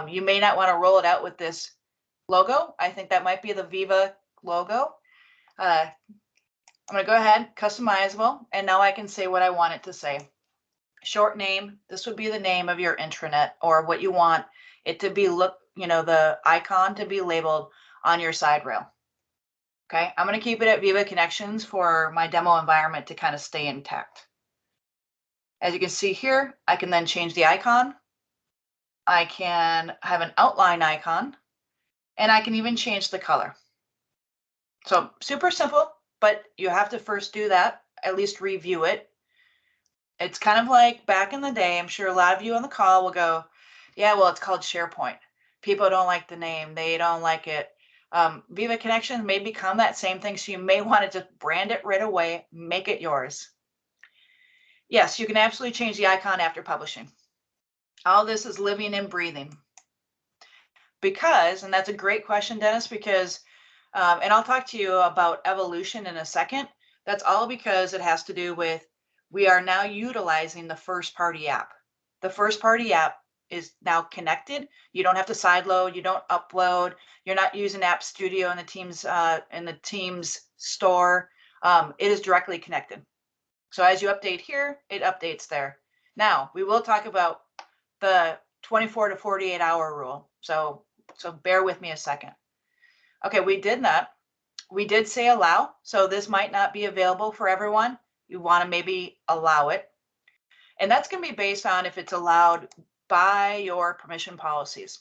Speaker 1: You may not want to roll it out with this logo. I think that might be the Viva logo. I'm going to go ahead, customizable, and now I can say what I want it to say. Short name, this would be the name of your intranet or what you want it to be the icon to be labeled on your side rail. Okay, I'm going to keep it at Viva Connections for my demo environment to kind of stay intact. As you can see here, I can then change the icon. I can have an outline icon, and I can even change the color. So super simple, but you have to first do that, at least review it. It's kind of like back in the day, I'm sure a lot of you on the call will go, yeah, well, it's called SharePoint. People don't like the name. They don't like it. Viva Connections may become that same thing, so you may want to just brand it right away, make it yours. Yes, you can absolutely change the icon after publishing. All this is living and breathing. Because, and that's a great question, Dennis, because, and I'll talk to you about evolution in a second. That's all because it has to do with, we are now utilizing the first party app. The first party app is now connected. You don't have to sideload, you don't upload, you're not using App Studio in the Teams store. It is directly connected. So as you update here, it updates there. Now, we will talk about the 24 to 48 hour rule. So bear with me a second. Okay, we did that. We did say allow. So this might not be available for everyone. You want to maybe allow it. And that's going to be based on if it's allowed by your permission policies.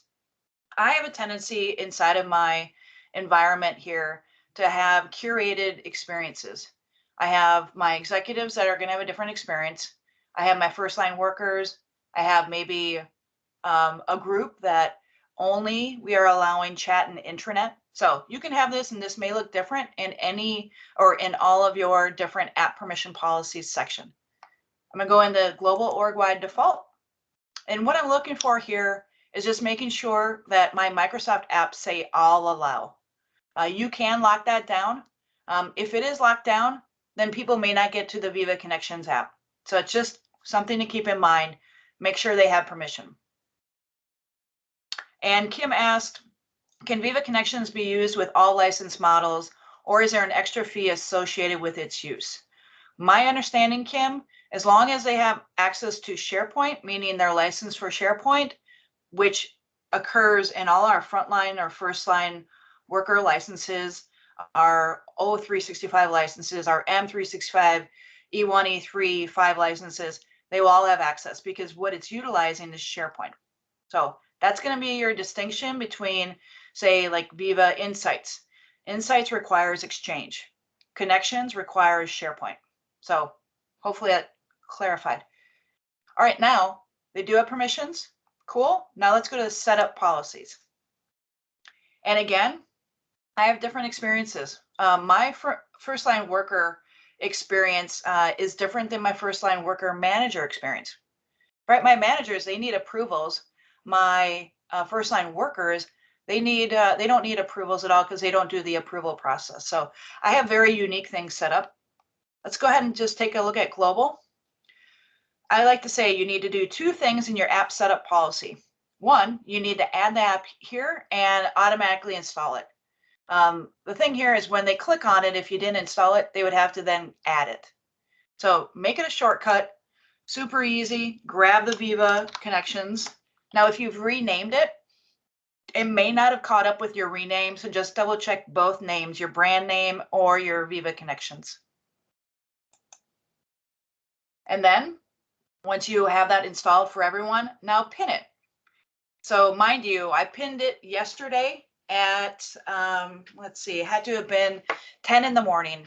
Speaker 1: I have a tendency inside of my environment here to have curated experiences. I have my executives that are going to have a different experience. I have my first line workers. I have maybe a group that only we are allowing chat and intranet. So you can have this, and this may look different in any or in all of your different app permission policies section. I'm going to go into global org-wide default. And what I'm looking for here is just making sure that my Microsoft apps say all allow. You can lock that down. If it is locked down, then people may not get to the Viva Connections app. So it's just something to keep in mind. Make sure they have permission. And Kim asked, can Viva Connections be used with all license models, or is there an extra fee associated with its use? My understanding, Kim, as long as they have access to SharePoint, meaning they're licensed for SharePoint, which occurs in all our frontline or first line worker licenses, our O365 licenses, our M365 E1, E3, 5 licenses, they will all have access because what it's utilizing is SharePoint. So that's going to be your distinction between, say, like Viva Insights. Insights requires Exchange. Connections requires SharePoint. So hopefully that clarified. All right, now they do have permissions. Cool. Now let's go to setup policies. And again, I have different experiences. My first line worker experience is different than my first line worker manager experience. Right? My managers, they need approvals. My first line workers, they don't need approvals at all because they don't do the approval process. So I have very unique things set up. Let's go ahead and just take a look at global. I like to say you need to do 2 things in your app setup policy. 1, you need to add the app here and automatically install it. The thing here is when they click on it, if you didn't install it, they would have to then add it. So make it a shortcut, super easy, grab the Viva Connections. Now, if you've renamed it, it may not have caught up with your rename, so just double check both names, your brand name or your Viva Connections. And then once you have that installed for everyone, now pin it. So mind you, I pinned it yesterday at, let's see, it had to have been 10 in the morning.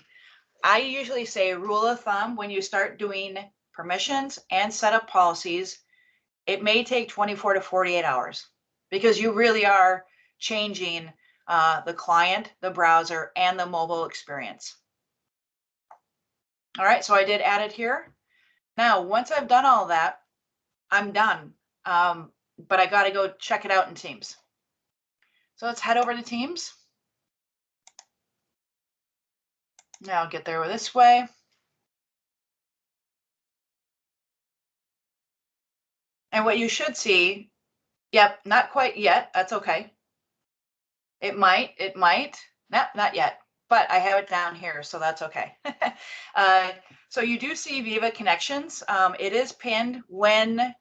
Speaker 1: I usually say rule of thumb, when you start doing permissions and setup policies, it may take 24 to 48 hours because you really are changing the client, the browser, and the mobile experience. All right, so I did add it here. Now, once I've done all that, I'm done. But I got to go check it out in Teams. So let's head over to Teams. Now I'll get there this way. And what you should see, yep, not quite yet. That's okay. It might, not yet, but I have it down here, so that's okay. So you do see Viva Connections. It is pinned. When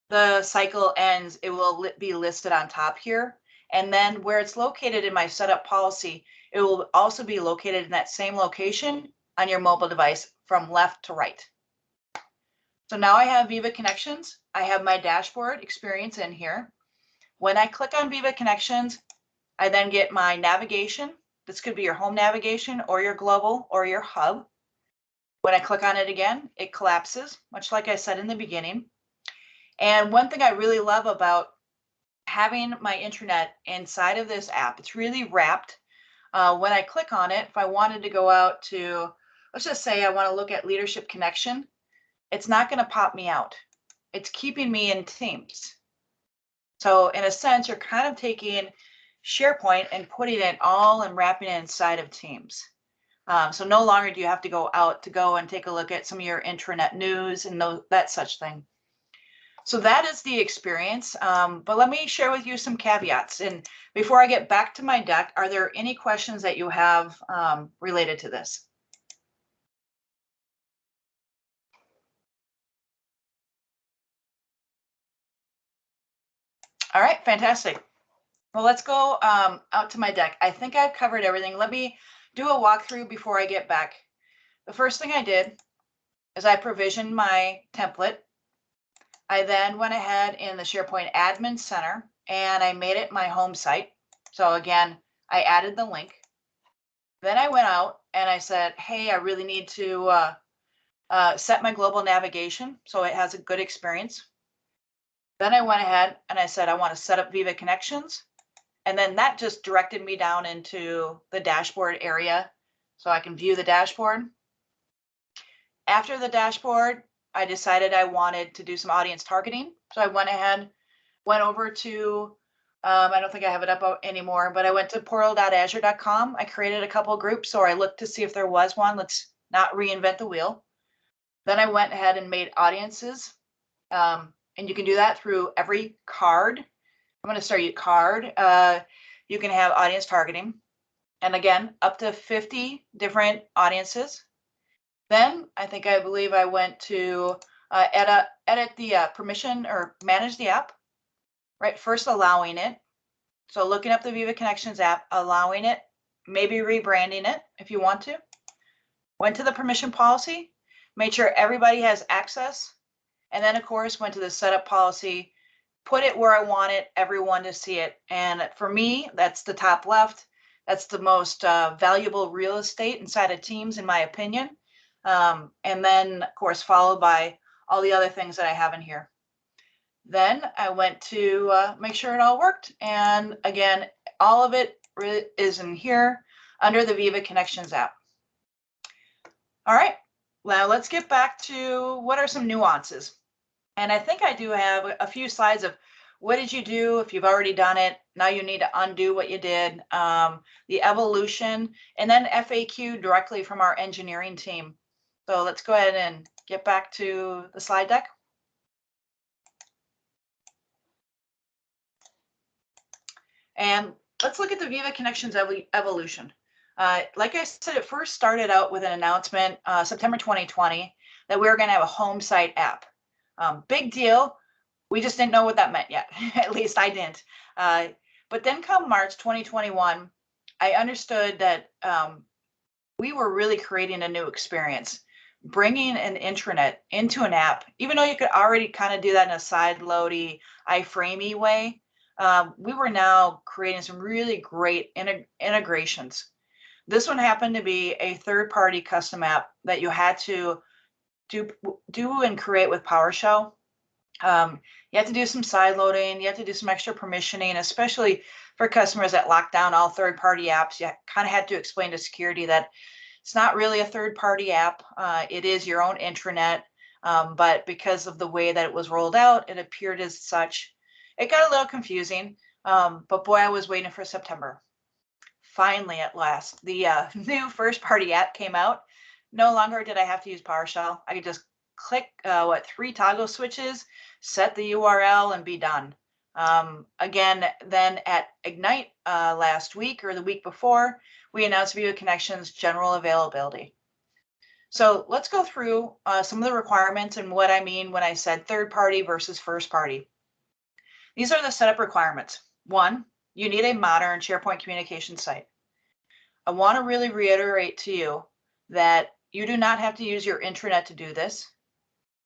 Speaker 1: the cycle ends, it will be listed on top here. And then where it's located in my setup policy, it will also be located in that same location on your mobile device from left to right. So now I have Viva Connections. I have my dashboard experience in here. When I click on Viva Connections, I then get my navigation. This could be your home navigation or your global or your hub. When I click on it again, it collapses, much like I said in the beginning. And one thing I really love about having my intranet inside of this app, it's really wrapped. When I click on it, if I wanted to go out to, let's just say I want to look at Leadership Connection, it's not going to pop me out. It's keeping me in Teams. So in a sense, you're kind of taking SharePoint and putting it all and wrapping it inside of Teams. So no longer do you have to go out to go and take a look at some of your intranet news and that such thing. So that is the experience. But let me share with you some caveats. And before I get back to my deck, are there any questions that you have related to this? All right, fantastic. Well, let's go out to my deck. I think I've covered everything. Let me do a walkthrough before I get back. The first thing I did is I provisioned my template. I then went ahead in the SharePoint Admin Center and I made it my home site. So again, I added the link. Then I went out and I said, hey, I really need to set my global navigation so it has a good experience. Then I went ahead and I said, I want to set up Viva Connections. And then that just directed me down into the dashboard area so I can view the dashboard. After the dashboard, I decided I wanted to do some audience targeting. So I went ahead, went over to, I don't think I have it up anymore, but I went to portal.azure.com. I created a couple of groups, so I looked to see if there was one. Let's not reinvent the wheel. Then I went ahead and made audiences. And you can do that through every card. I'm going to start you card. You can have audience targeting. And again, up to 50 different audiences. Then I believe I went to edit the permission or manage the app, right? First allowing it. So looking up the Viva Connections app, allowing it, maybe rebranding it if you want to. Went to the permission policy, made sure everybody has access. And then of course, went to the setup policy, put it where I wanted everyone to see it. And for me, that's the top left. That's the most valuable real estate inside of Teams, in my opinion. And then, of course, followed by all the other things that I have in here. Then I went to make sure it all worked. And again, all of it is in here under the Viva Connections app. All right, now let's get back to what are some nuances. And I think I do have a few slides of what did you do if you've already done it. Now you need to undo what you did, the evolution, and then FAQ directly from our engineering team. So let's go ahead and get back to the slide deck. And let's look at the Viva Connections evolution. Like I said, it first started out with an announcement, September 2020, that we were going to have a home site app. Big deal. We just didn't know what that meant yet. At least I didn't. But then come March 2021, I understood that we were really creating a new experience, bringing an intranet into an app, even though you could already kind of do that in a side-loady, iframey way. We were now creating some really great integrations. This one happened to be a third-party custom app that you had to do and create with PowerShell. You have to do some side loading, you have to do some extra permissioning, especially for customers that lock down all third-party apps. You kind of had to explain to security that it's not really a third-party app. It is your own intranet, but because of the way that it was rolled out, it appeared as such. It got a little confusing, but boy, I was waiting for September. Finally, at last, the new first-party app came out. No longer did I have to use PowerShell. I could just click 3 toggle switches, set the URL, and be done. Again, then at Ignite last week or the week before, we announced Viva Connections general availability. So let's go through some of the requirements and what I mean when I said third party versus first party. These are the setup requirements. 1, you need a modern SharePoint communication site. I want to really reiterate to you that you do not have to use your intranet to do this.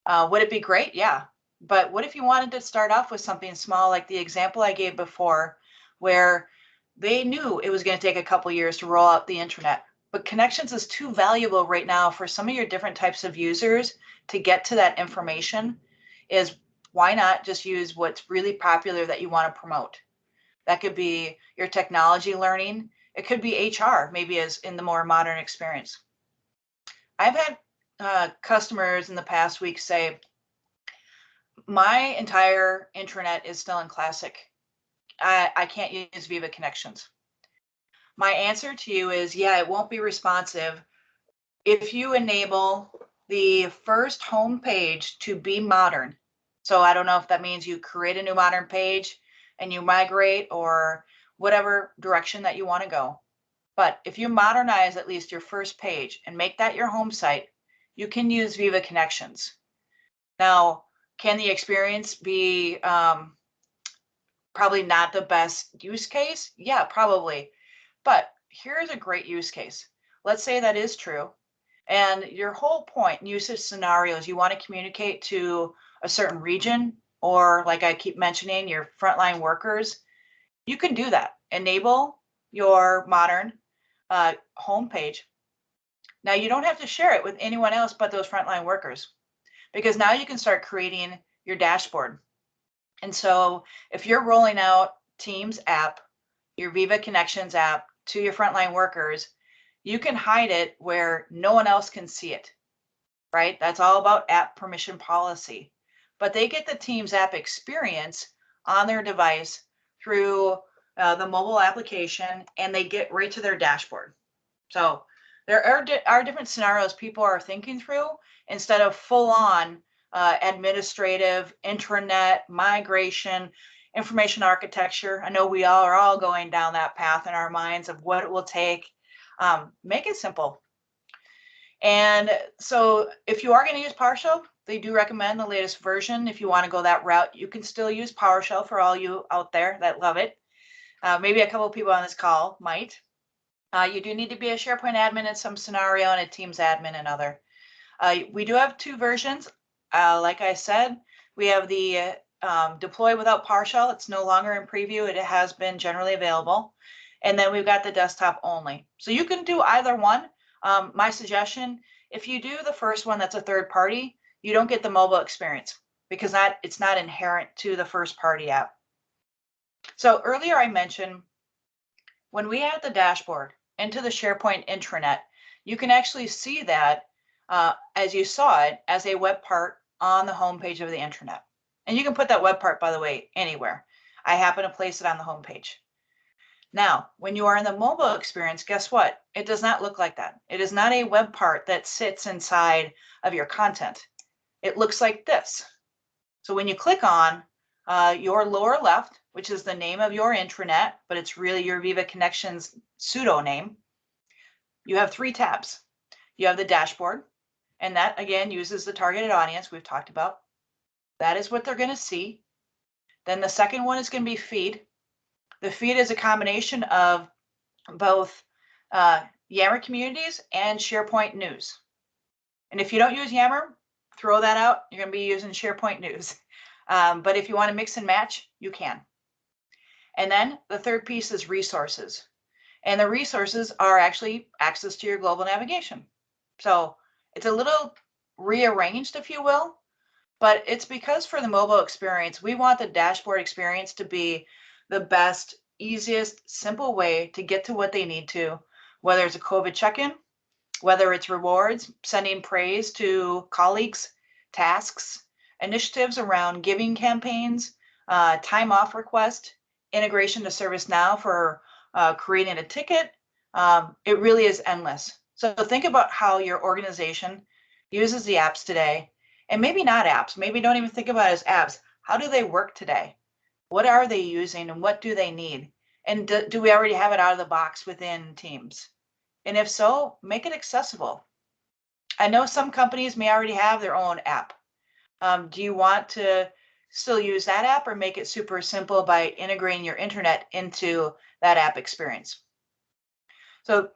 Speaker 1: Would it be great? Yeah. But what if you wanted to start off with something small, like the example I gave before, where they knew it was going to take a couple years to roll out the intranet, but Connections is too valuable right now for some of your different types of users to get to that information, is why not just use what's really popular that you want to promote? That could be your technology learning. It could be HR, maybe as in the more modern experience. I've had customers in the past week say, my entire intranet is still in Classic. I can't use Viva Connections. My answer to you is, yeah, it won't be responsive if you enable the first home page to be modern. So I don't know if that means you create a new modern page and you migrate or whatever direction that you want to go. But if you modernize at least your first page and make that your home site, you can use Viva Connections. Now, can the experience be probably not the best use case? Yeah, probably. But here's a great use case. Let's say that is true. And your whole point, usage scenarios, you want to communicate to a certain region, or like I keep mentioning, your frontline workers. You can do that. Enable your modern homepage. Now, you don't have to share it with anyone else but those frontline workers, because now you can start creating your dashboard. And so if you're rolling out Teams app, your Viva Connections app to your frontline workers, you can hide it where no one else can see it, right? That's all about app permission policy. But they get the Teams app experience on their device through the mobile application, and they get right to their dashboard. So there are different scenarios people are thinking through instead of full on administrative, intranet, migration, information architecture. I know we are all going down that path in our minds of what it will take. Make it simple. And so if you are going to use PowerShell, they do recommend the latest version. If you want to go that route, you can still use PowerShell for all you out there that love it. Maybe a couple of people on this call might. You do need to be a SharePoint admin in some scenario and a Teams admin in other. We do have 2 versions. Like I said, we have the deploy without PowerShell. It's no longer in preview. It has been generally available. And then we've got the desktop only. So you can do either one. My suggestion, if you do the first one, that's a third party, you don't get the mobile experience because it's not inherent to the first party app. So earlier I mentioned when we add the dashboard into the SharePoint intranet, you can actually see that as you saw it as a web part on the home page of the intranet. And you can put that web part, by the way, anywhere. I happen to place it on the home page. Now, when you are in the mobile experience, guess what? It does not look like that. It is not a web part that sits inside of your content. It looks like this. So when you click on your lower left, which is the name of your intranet, but it's really your Viva Connections pseudo name, you have 3 tabs. You have the dashboard, and that again uses the targeted audience we've talked about. That is what they're going to see. Then the second one is going to be feed. The feed is a combination of both Yammer communities and SharePoint news. And if you don't use Yammer, throw that out. You're going to be using SharePoint news. But if you want to mix and match, you can. And then the third piece is resources. And the resources are actually access to your global navigation. So it's a little rearranged, if you will, but it's because for the mobile experience, we want the dashboard experience to be the best, easiest, simple way to get to what they need to, whether it's a COVID check-in, whether it's rewards, sending praise to colleagues, tasks, initiatives around giving campaigns, time off request, integration to ServiceNow for creating a ticket. It really is endless. So think about how your organization uses the apps today and maybe not apps, maybe don't even think about it as apps. How do they work today? What are they using and what do they need? And do we already have it out of the box within Teams? And if so, make it accessible. I know some companies may already have their own app. Do you want to still use that app or make it super simple by integrating your internet into that app experience? So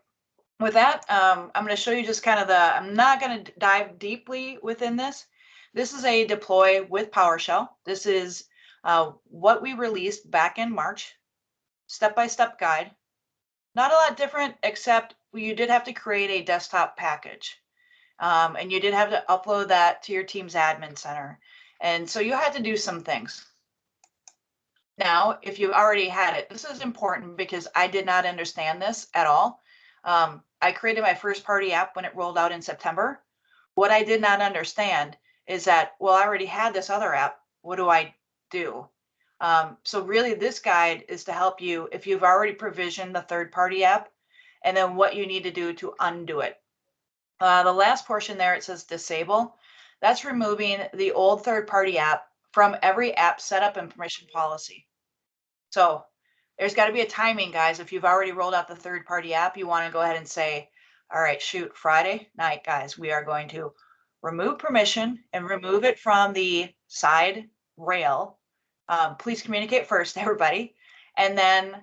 Speaker 1: with that, I'm going to show you just kind of I'm not going to dive deeply within this. This is a deploy with PowerShell. This is what we released back in March, step-by-step guide. Not a lot different, except you did have to create a desktop package. And you did have to upload that to your Teams admin center. And so you had to do some things. Now, if you already had it, this is important because I did not understand this at all. I created my first party app when it rolled out in September. What I did not understand is that, well, I already had this other app. What do I do? So really this guide is to help you if you've already provisioned the third party app and then what you need to do to undo it. The last portion there, it says disable. That's removing the old third-party app from every app setup and permission policy. So there's got to be a timing, guys. If you've already rolled out the third-party app, you want to go ahead and say, all right, shoot, Friday night, guys, we are going to remove permission and remove it from the side rail. Please communicate first, everybody. And then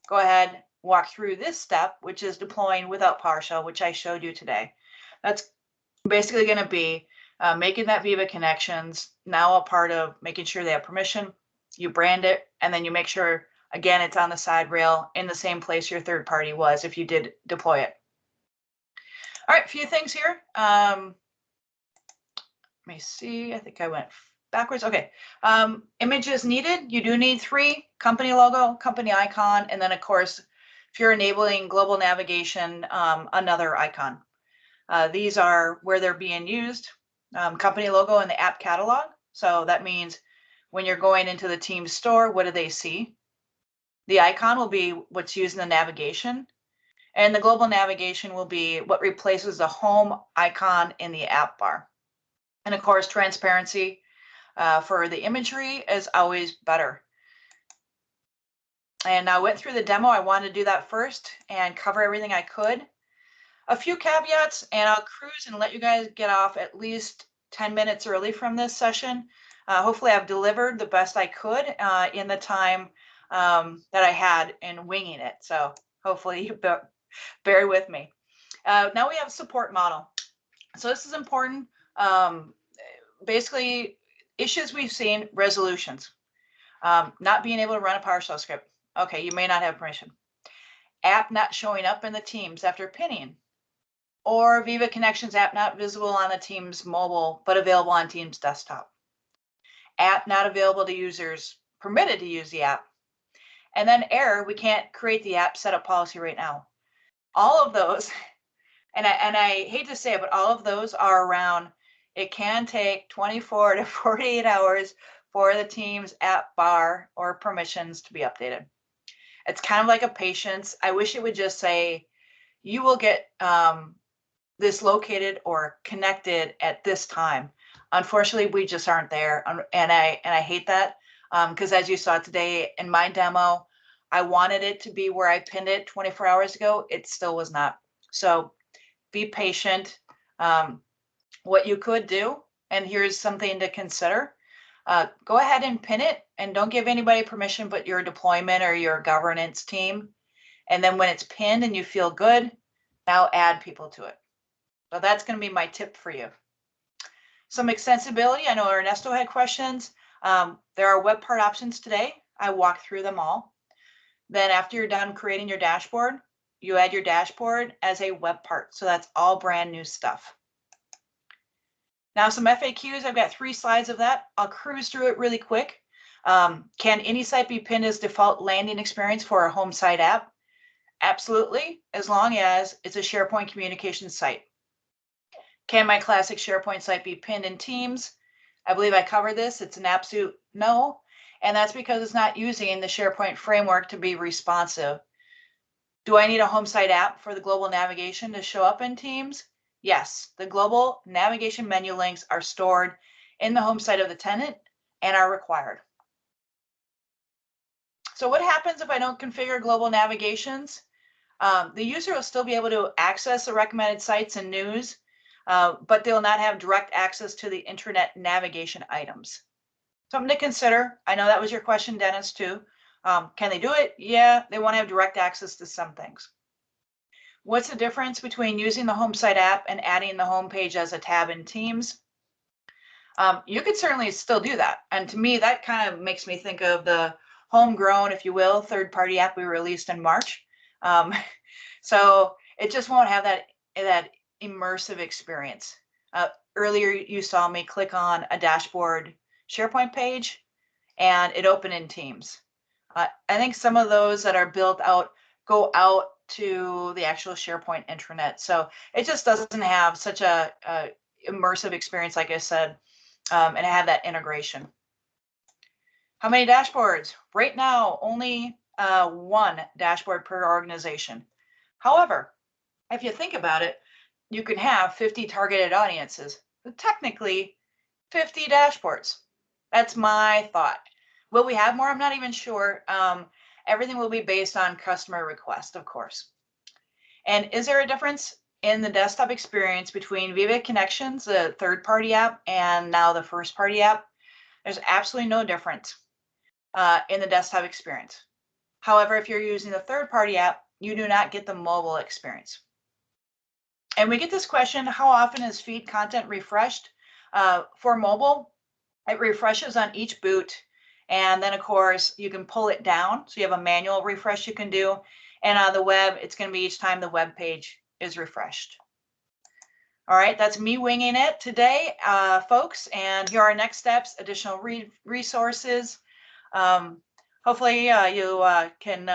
Speaker 1: go ahead, walk through this step, which is deploying without PowerShell, which I showed you today. That's basically going to be making that Viva Connections now a part of making sure they have permission. You brand it, and then you make sure, again, it's on the side rail in the same place your third party was if you did deploy it. All right, a few things here. Let me see. I think I went backwards. Okay. Images needed. You do need 3: company logo, company icon, and then, of course, if you're enabling global navigation, another icon. These are where they're being used. Company logo in the app catalog. So that means when you're going into the Teams store, what do they see? The icon will be what's used in the navigation. And the global navigation will be what replaces the home icon in the app bar. And of course, transparency for the imagery is always better. And I went through the demo. I wanted to do that first and cover everything I could. A few caveats, and I'll cruise and let you guys get off at least 10 minutes early from this session. Hopefully I've delivered the best I could in the time that I had in winging it. So hopefully you bear with me. Now we have support model. So this is important. Basically, issues we've seen, resolutions. Not being able to run a PowerShell script. Okay, you may not have permission. App not showing up in the Teams after pinning. Or Viva Connections app not visible on the Teams mobile, but available on Teams desktop. App not available to users permitted to use the app. And then error, we can't create the app setup policy right now. All of those, and I hate to say it, but all of those are around, it can take 24 to 48 hours for the Teams app bar or permissions to be updated. It's kind of like a patience. I wish it would just say, you will get this located or connected at this time. Unfortunately, we just aren't there, and I hate that because as you saw today in my demo, I wanted it to be where I pinned it 24 hours ago. It still was not. So be patient. What you could do, and here's something to consider, go ahead and pin it and don't give anybody permission but your deployment or your governance team. And then when it's pinned and you feel good, now add people to it. So that's going to be my tip for you. Some extensibility. I know Ernesto had questions. There are web part options today. I walked through them all. Then after you're done creating your dashboard, you add your dashboard as a web part. So that's all brand new stuff. Now some FAQs. I've got 3 slides of that. I'll cruise through it really quick. Can any site be pinned as default landing experience for a home site app? Absolutely, as long as it's a SharePoint communication site. Can my classic SharePoint site be pinned in Teams? I believe I covered this. It's an absolute no. And that's because it's not using the SharePoint framework to be responsive. Do I need a home site app for the global navigation to show up in Teams? yes, the global navigation menu links are stored in the home site of the tenant and are required. So what happens if I don't configure global navigations? The user will still be able to access the recommended sites and news, but they'll not have direct access to the internet navigation items. Something to consider. I know that was your question, Dennis, too. Can they do it? Yeah, they want to have direct access to some things. What's the difference between using the home site app and adding the home page as a tab in Teams? You could certainly still do that. And to me, that kind of makes me think of the homegrown, if you will, third-party app we released in March. So it just won't have that immersive experience. Earlier, you saw me click on a dashboard SharePoint page, and it opened in Teams. I think some of those that are built out go out to the actual SharePoint intranet. So it just doesn't have such a immersive experience, like I said, and have that integration. How many dashboards? Right now, only one dashboard per organization. However, if you think about it, you can have 50 targeted audiences. So technically, 50 dashboards. That's my thought. Will we have more? I'm not even sure. Everything will be based on customer request, of course. And is there a difference in the desktop experience between Viva Connections, the third-party app, and now the first-party app? There's absolutely no difference in the desktop experience. However, if you're using the third-party app, you do not get the mobile experience. And we get this question, how often is feed content refreshed? For mobile, it refreshes on each boot. And then, of course, you can pull it down. So you have a manual refresh you can do. And on the web, it's going to be each time the web page is refreshed. All right, that's me winging it today, folks. And here are our next steps, additional resources. Hopefully you can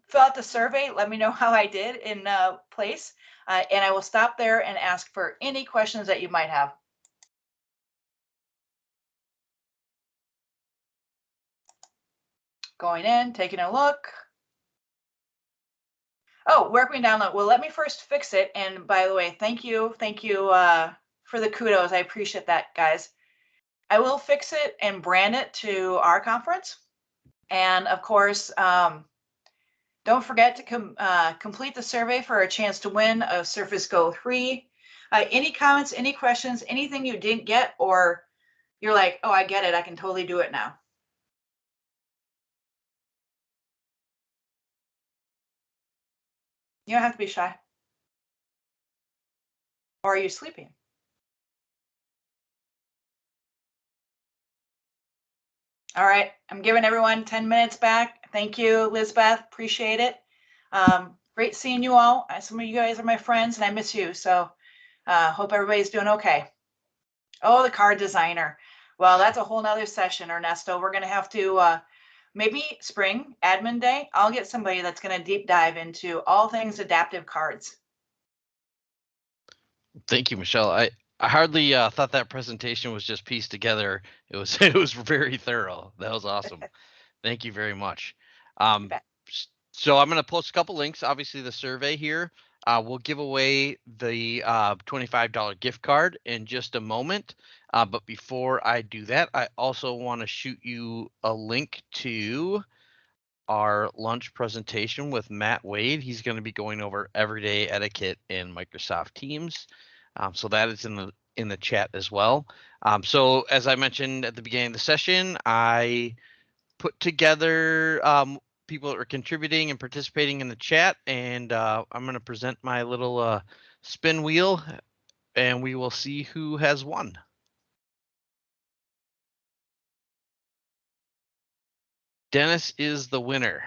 Speaker 1: fill out the survey. Let me know how I did in place. And I will stop there and ask for any questions that you might have. Going in, taking a look. Oh, where can we download? Well, let me first fix it. And by the way, thank you for the kudos. I appreciate that, guys. I will fix it and brand it to our conference. And of course, don't forget to complete the survey for a chance to win a Surface Go 3. Any comments, any questions, anything you didn't get, or you're like, oh, I get it, I can totally do it now. You don't have to be shy. Or are you sleeping? All right, I'm giving everyone 10 minutes back. Thank you, Elizabeth, appreciate it. Great seeing you all. Some of you guys are my friends and I miss you. So hope everybody's doing okay. Oh, the card designer. Well, that's a whole nother session, Ernesto. We're gonna have to maybe spring admin day. I'll get somebody that's gonna deep dive into all things adaptive cards.
Speaker 2: Thank you, Michelle. I hardly thought that presentation was just pieced together. It was very thorough. That was awesome. Thank you very much. So I'm going to post a couple links. Obviously, the survey here. We'll give away the $25 gift card in just a moment. But before I do that, I also want to shoot you a link to our lunch presentation with Matt Wade. He's going to be going over everyday etiquette in Microsoft Teams. So that is in the chat as well. So as I mentioned at the beginning of the session, I put together people that are contributing and participating in the chat, and I'm going to present my little spin wheel, and we will see who has won. Dennis is the winner.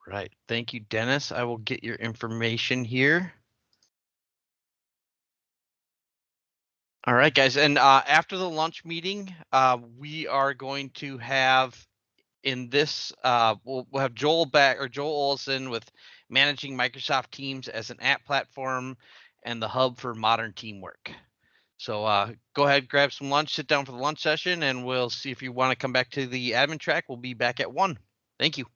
Speaker 2: Right. Thank you, Dennis. I will get your information here. All right, guys. And after the lunch meeting, we are going to have in this, we'll have Joel back, or Joel Olson, with managing Microsoft Teams as an app platform and the hub for modern teamwork. So go ahead, grab some lunch, sit down for the lunch session, and we'll see if you want to come back to the admin track. We'll be back at 1. Thank you.